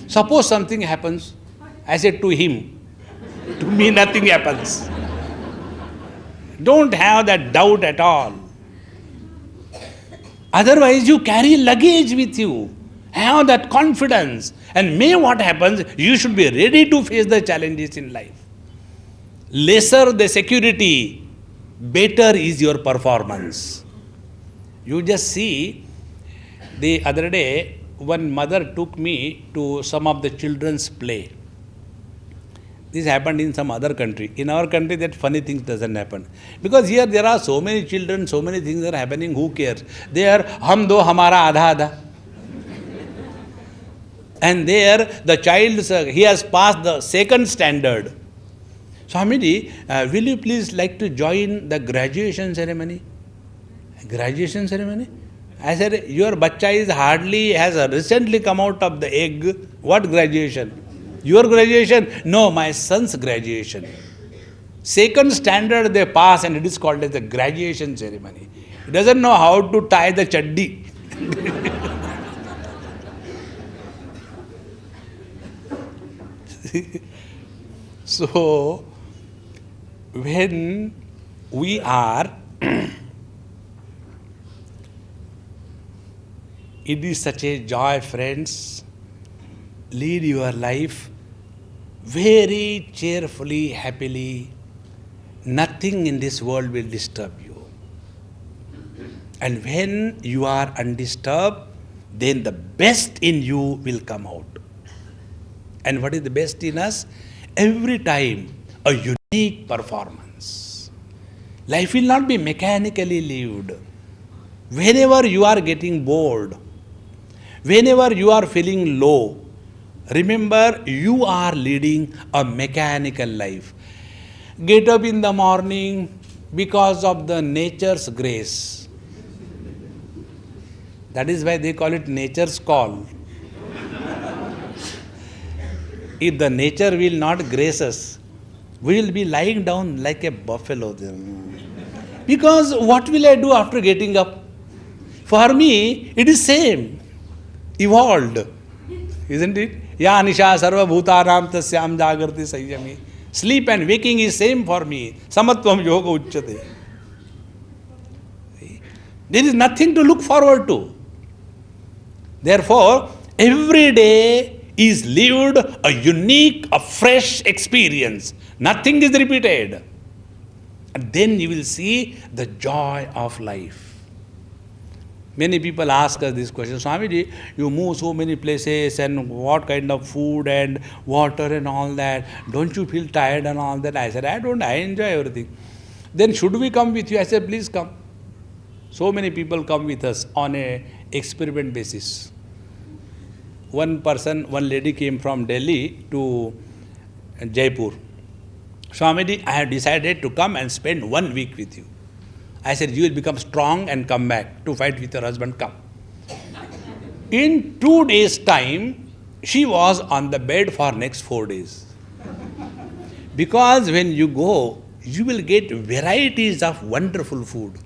Suppose something happens. I said, to him. To me, nothing happens. Don't have that doubt at all. Otherwise, you carry luggage with you. Have that confidence. And may what happens, you should be ready to face the challenges in life. Lesser the security, better is your performance. You just see, the other day, one mother took me to some of the children's play. This happened in some other country. In our country, that funny things doesn't happen. Because here there are so many children, so many things are happening, who cares? There, hum do hamara adha adha. And there, the child, he has passed the 2nd standard. Swamiji, will you please like to join the graduation ceremony? Graduation ceremony? I said, your bachcha has recently come out of the egg. What graduation? Your graduation? No, my son's graduation. 2nd standard they pass and it is called as the graduation ceremony. He doesn't know how to tie the chaddi. So, when we are, it is such a joy, friends. Lead your life very cheerfully, happily. Nothing in this world will disturb you. And when you are undisturbed, then the best in you will come out. And what is the best in us? Every time a unique performance. Life will not be mechanically lived. Whenever you are getting bored, whenever you are feeling low, remember you are leading a mechanical life. Get up in the morning because of the nature's grace. That is why they call it nature's call. If the nature will not grace us, we will be lying down like a buffalo. Because what will I do after getting up? For me, it is same. Evolved. Isn't it? Ya nisha sarva bhutaram tasyam jagarti sayyami. Sleep and waking is same for me. Samatvam yoga uchyate. There is nothing to look forward to. Therefore, every day is lived a unique, a fresh experience. Nothing is repeated. And then you will see the joy of life. Many people ask us this question, Swamiji, you move so many places and what kind of food and water and all that. Don't you feel tired and all that? I said, I don't, I enjoy everything. Then should we come with you? I said, please come. So many people come with us on a experiment basis. One lady came from Delhi to in Jaipur. Swamiji, I have decided to come and spend 1 week with you. I said, you will become strong and come back to fight with your husband, come. In 2 days' time, she was on the bed for next 4 days. Because when you go, you will get varieties of wonderful food.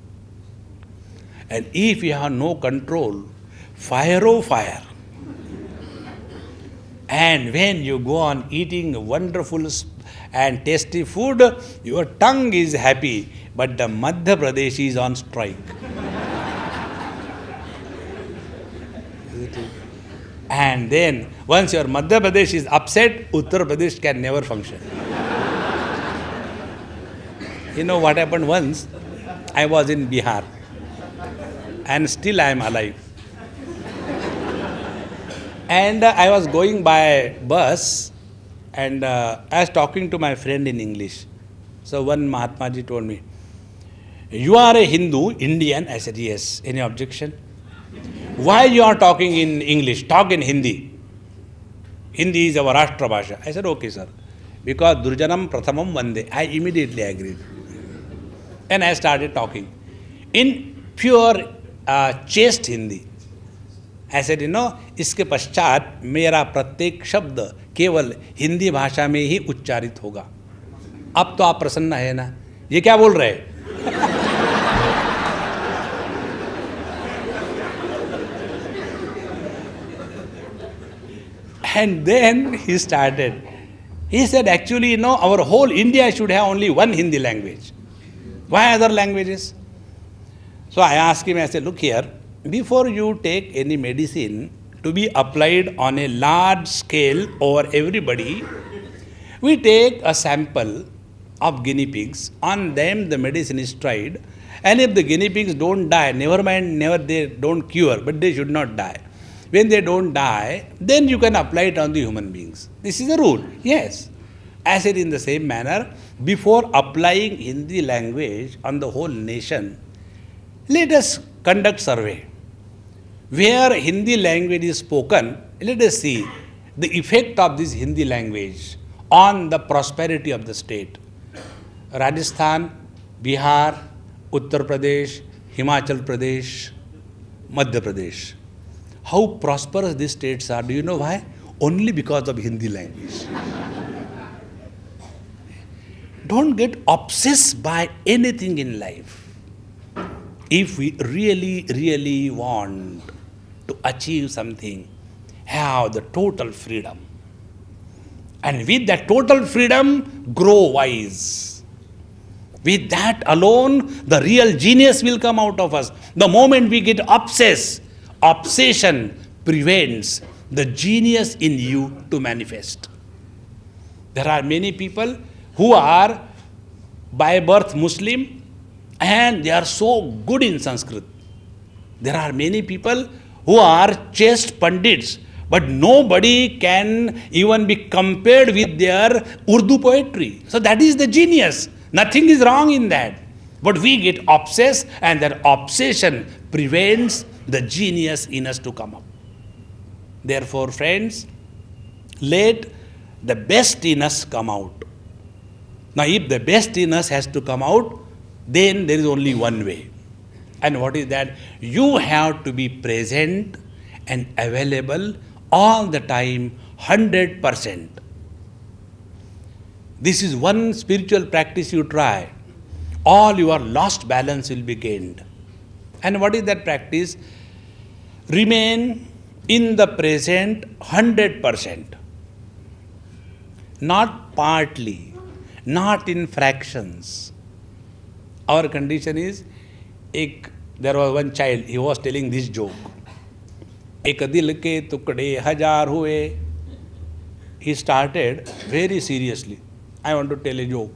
And if you have no control, fire oh fire. And when you go on eating wonderful and tasty food, your tongue is happy, but the Madhya Pradesh is on strike. And then, once your Madhya Pradesh is upset, Uttar Pradesh can never function. You know what happened once? I was in Bihar, and still I am alive. And I was going by bus, and I was talking to my friend in English. So one Mahatma Ji told me, you are a Hindu, Indian? I said, yes. Any objection? Why you are talking in English? Talk in Hindi. Hindi is our Rashtra Bhasha. I said, okay, sir. Because Durjanam Prathamam Vande. I immediately agreed. And I started talking in pure chaste Hindi. I said, इसके पश्चात मेरा प्रत्येक शब्द केवल हिंदी भाषा में ही उच्चारित होगा. अब तो आप प्रसन्न है ना? ये क्या बोल रहे हैं? And then he started. He said, actually, our whole India should have only one Hindi language. Why other languages? So I asked him, I said, look here, before you take any medicine to be applied on a large scale over everybody, we take a sample of guinea pigs. On them the medicine is tried. And if the guinea pigs don't die, never mind, they don't cure, but they should not die. When they don't die, then you can apply it on the human beings. This is the rule. Yes. I said in the same manner, before applying Hindi language on the whole nation, let us conduct survey. Where Hindi language is spoken, let us see the effect of this Hindi language on the prosperity of the state. Rajasthan, Bihar, Uttar Pradesh, Himachal Pradesh, Madhya Pradesh. How prosperous these states are, do you know why? Only because of Hindi language. Don't get obsessed by anything in life. If we really, really want to achieve something, have the total freedom. And with that total freedom, grow wise. With that alone, the real genius will come out of us. The moment we get obsessed, obsession prevents the genius in you to manifest. There are many people who are by birth Muslim and they are so good in Sanskrit. There are many people who are chaste Pandits, but nobody can even be compared with their Urdu poetry. So that is the genius. Nothing is wrong in that. But we get obsessed, and that obsession prevents the genius in us to come up. Therefore, friends, let the best in us come out. Now, if the best in us has to come out, then there is only one way. And what is that? You have to be present and available all the time, 100%. This is one spiritual practice you try. All your lost balance will be gained. And what is that practice? Remain in the present 100%. Not partly, not in fractions. Our condition is, there was one child, he was telling this joke. एक दिल के टुकड़े हजार हुए. He started very seriously. I want to tell a joke.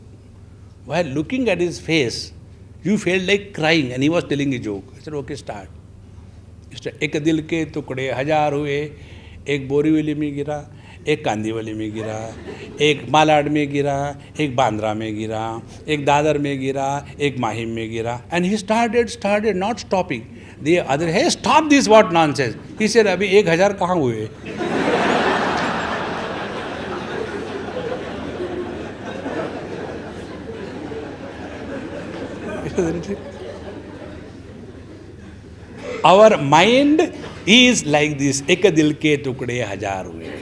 While looking at his face, you felt like crying, and he was telling a joke. I said, okay, start. एक दिल के टुकड़े हजार हुए, एक बोरीवली में गिरा, एक कांदीवली में गिरा, एक मालाड में गिरा, एक बांद्रा में गिरा, एक दादर में गिरा, एक माहिम में गिरा. And he started not stopping. The other, hey, stop this, what nonsense. He said, अभी 1000 कहाँ हुए? Isn't it? Our mind is like this. Ek dil ke tukde hajar hue.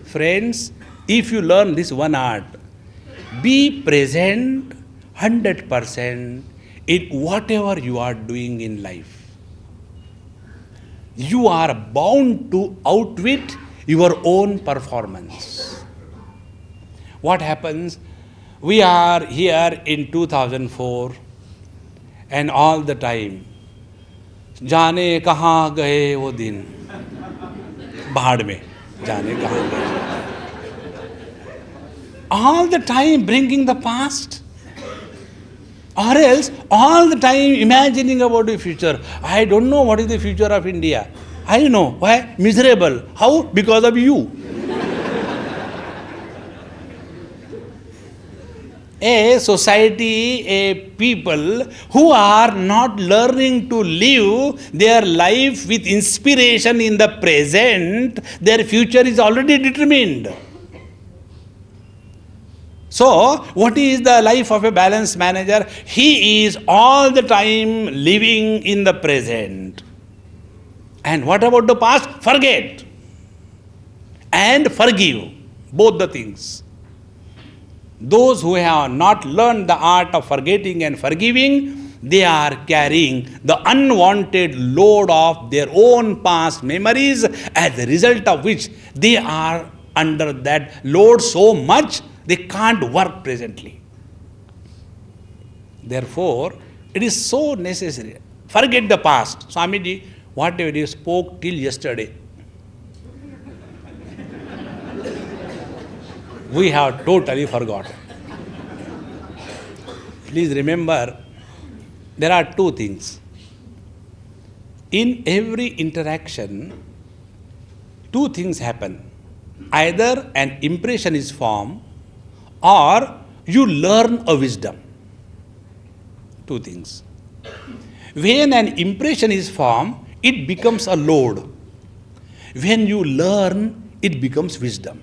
Friends, if you learn this one art, be present 100% in whatever you are doing in life. You are bound to outwit your own performance. What happens? We are here in 2004 and all the time, जाने कहाँ गए वो दिन, भाड़ में, जाने कहाँ गए. All the time bringing the past. Or else, all the time imagining about the future. I don't know what is the future of India. I know. Why? Miserable. How? Because of you. A society, a people who are not learning to live their life with inspiration in the present, their future is already determined. So, what is the life of a balanced manager? He is all the time living in the present. And what about the past? Forget and forgive. Both the things. Those who have not learned the art of forgetting and forgiving, they are carrying the unwanted load of their own past memories, as a result of which they are under that load so much they can't work presently. Therefore, it is so necessary. Forget the past. Swamiji, whatever you spoke till yesterday, we have totally forgotten. Please remember, there are two things. In every interaction, two things happen. Either an impression is formed, or you learn a wisdom. Two things. When an impression is formed, it becomes a load. When you learn, it becomes wisdom.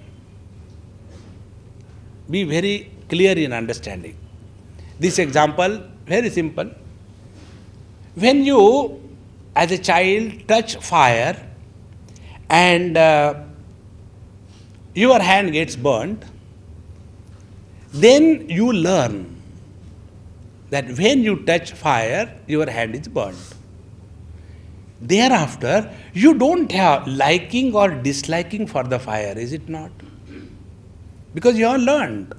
Be very clear in understanding. This example, very simple. When you, as a child, touch fire and your hand gets burnt, then you learn that when you touch fire, your hand is burnt. Thereafter, you don't have liking or disliking for the fire, is it not? Because you have learned.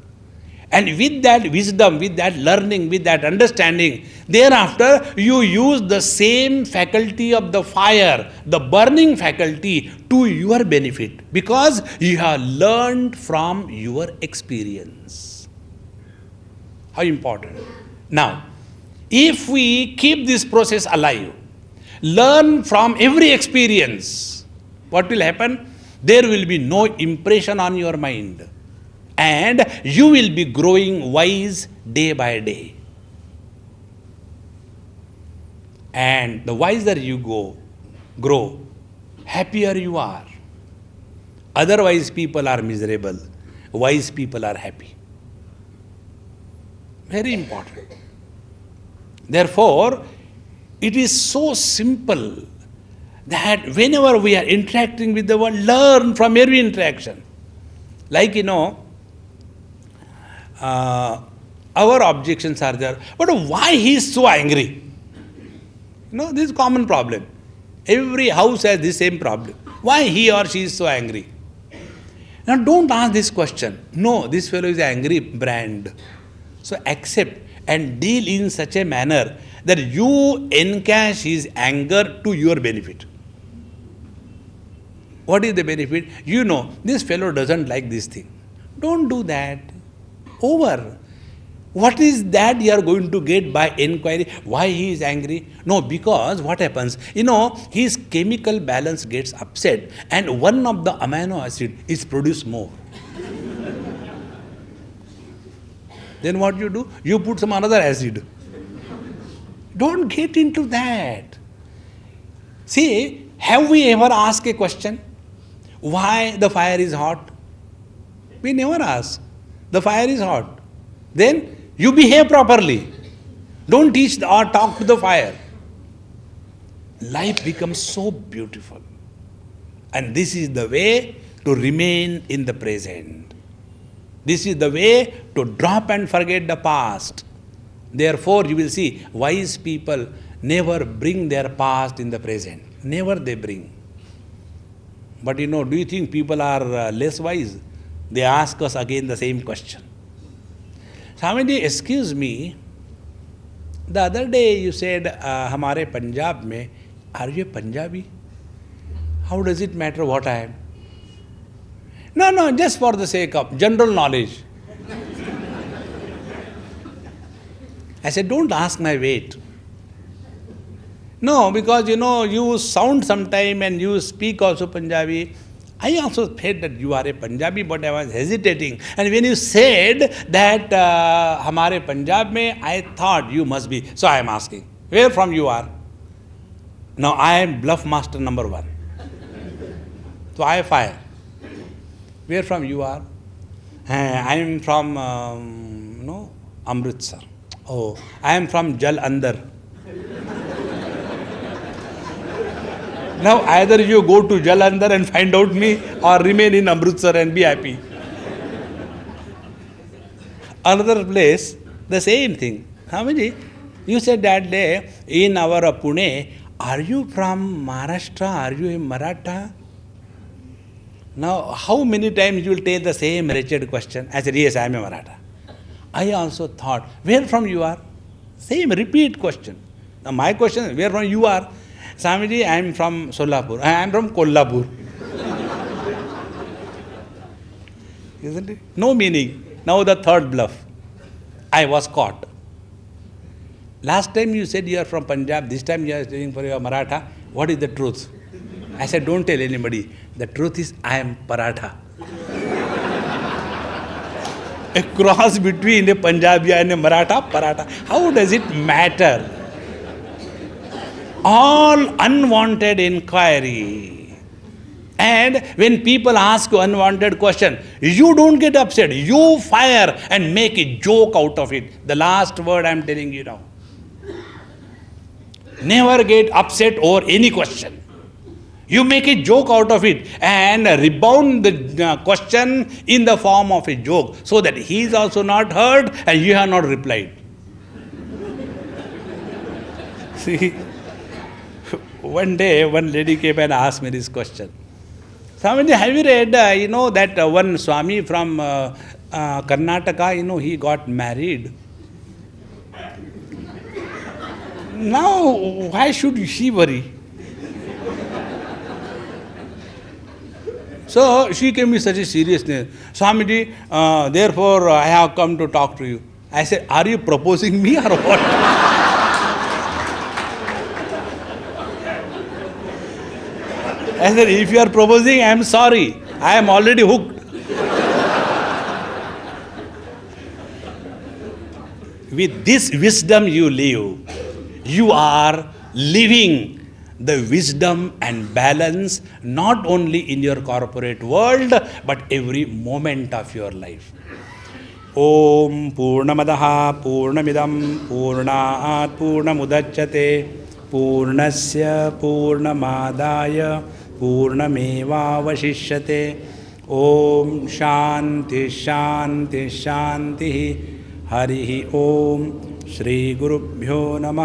And with that wisdom, with that learning, with that understanding, thereafter you use the same faculty of the fire, the burning faculty, to your benefit, because you have learned from your experience. How important. Now, if we keep this process alive, learn from every experience, what will happen? There will be no impression on your mind. And you will be growing wise day by day. And the wiser you grow, happier you are. Otherwise, people are miserable. Wise people are happy. Very important. Therefore, it is so simple that whenever we are interacting with the world, learn from every interaction. Like, our objections are there. But why he is so angry? This is a common problem. Every house has the same problem. Why he or she is so angry? Now don't ask this question. No, this fellow is angry brand. So accept and deal in such a manner that you encash his anger to your benefit. What is the benefit? This fellow doesn't like this thing. Don't do that. Over. What is that you are going to get by inquiry? Why he is angry? No, because what happens? His chemical balance gets upset and one of the amino acid is produced more. Then what you do? You put some another acid. Don't get into that. See, have we ever asked a question? Why the fire is hot? We never ask. The fire is hot. Then you behave properly. Don't teach or talk to the fire. Life becomes so beautiful. And this is the way to remain in the present. This is the way to drop and forget the past. Therefore, you will see wise people never bring their past in the present. Never they bring. But do you think people are less wise? They ask us again the same question. Swamiji, excuse me, the other day you said, Hamare Punjab mein, are you a Punjabi? How does it matter what I am? No, just for the sake of general knowledge. I said, don't ask my weight. No, because you sound sometime and you speak also Punjabi. I also said that you are a Punjabi, but I was hesitating. And when you said that Hamare Punjab mein, I thought you must be. So I am asking, where from you are? Now I am bluff master number 1. So I fire. Where from you are? I am from Amritsar. Oh, I am from Jal Andar. Now either you go to Jalandhar and find out me or remain in Amritsar and be happy. Another place, the same thing. Swamiji, you said that day in our Pune, are you from Maharashtra? Are you a Maratha? Now, how many times you will take the same wretched question? I said, yes, I am a Maratha. I also thought, where from you are? Same repeat question. Now my question is, where from you are? Swamiji, I am from Solapur. I am from Kolhapur. Isn't it? No meaning. Now the third bluff. I was caught. Last time you said you are from Punjab. This time you are saying for your Maratha. What is the truth? I said, don't tell anybody. The truth is, I am Paratha. A cross between a Punjabi and a Maratha, Paratha. How does it matter? All unwanted inquiry. And when people ask you unwanted question, you don't get upset. You fire and make a joke out of it. The last word I am telling you now. Never get upset over any question. You make a joke out of it and rebound the question in the form of a joke so that he is also not heard and you have not replied. See, one day one lady came and asked me this question. Swamiji, have you read, that one Swami from Karnataka, he got married. Now, why should she worry? So she came with such a seriousness. Swamiji, therefore I have come to talk to you. I said, are you proposing me or what? I said, if you are proposing, I am sorry. I am already hooked. With this wisdom you live, you are living the wisdom and balance not only in your corporate world, but every moment of your life. Om Purnamadaha Purnamidam Purnat Purnamudachyate Purnasya Purnamadaya Purnameva Vashishyate. Om Shanti Shanti Shanti. Harihi Om Shri Gurubhyo Namah.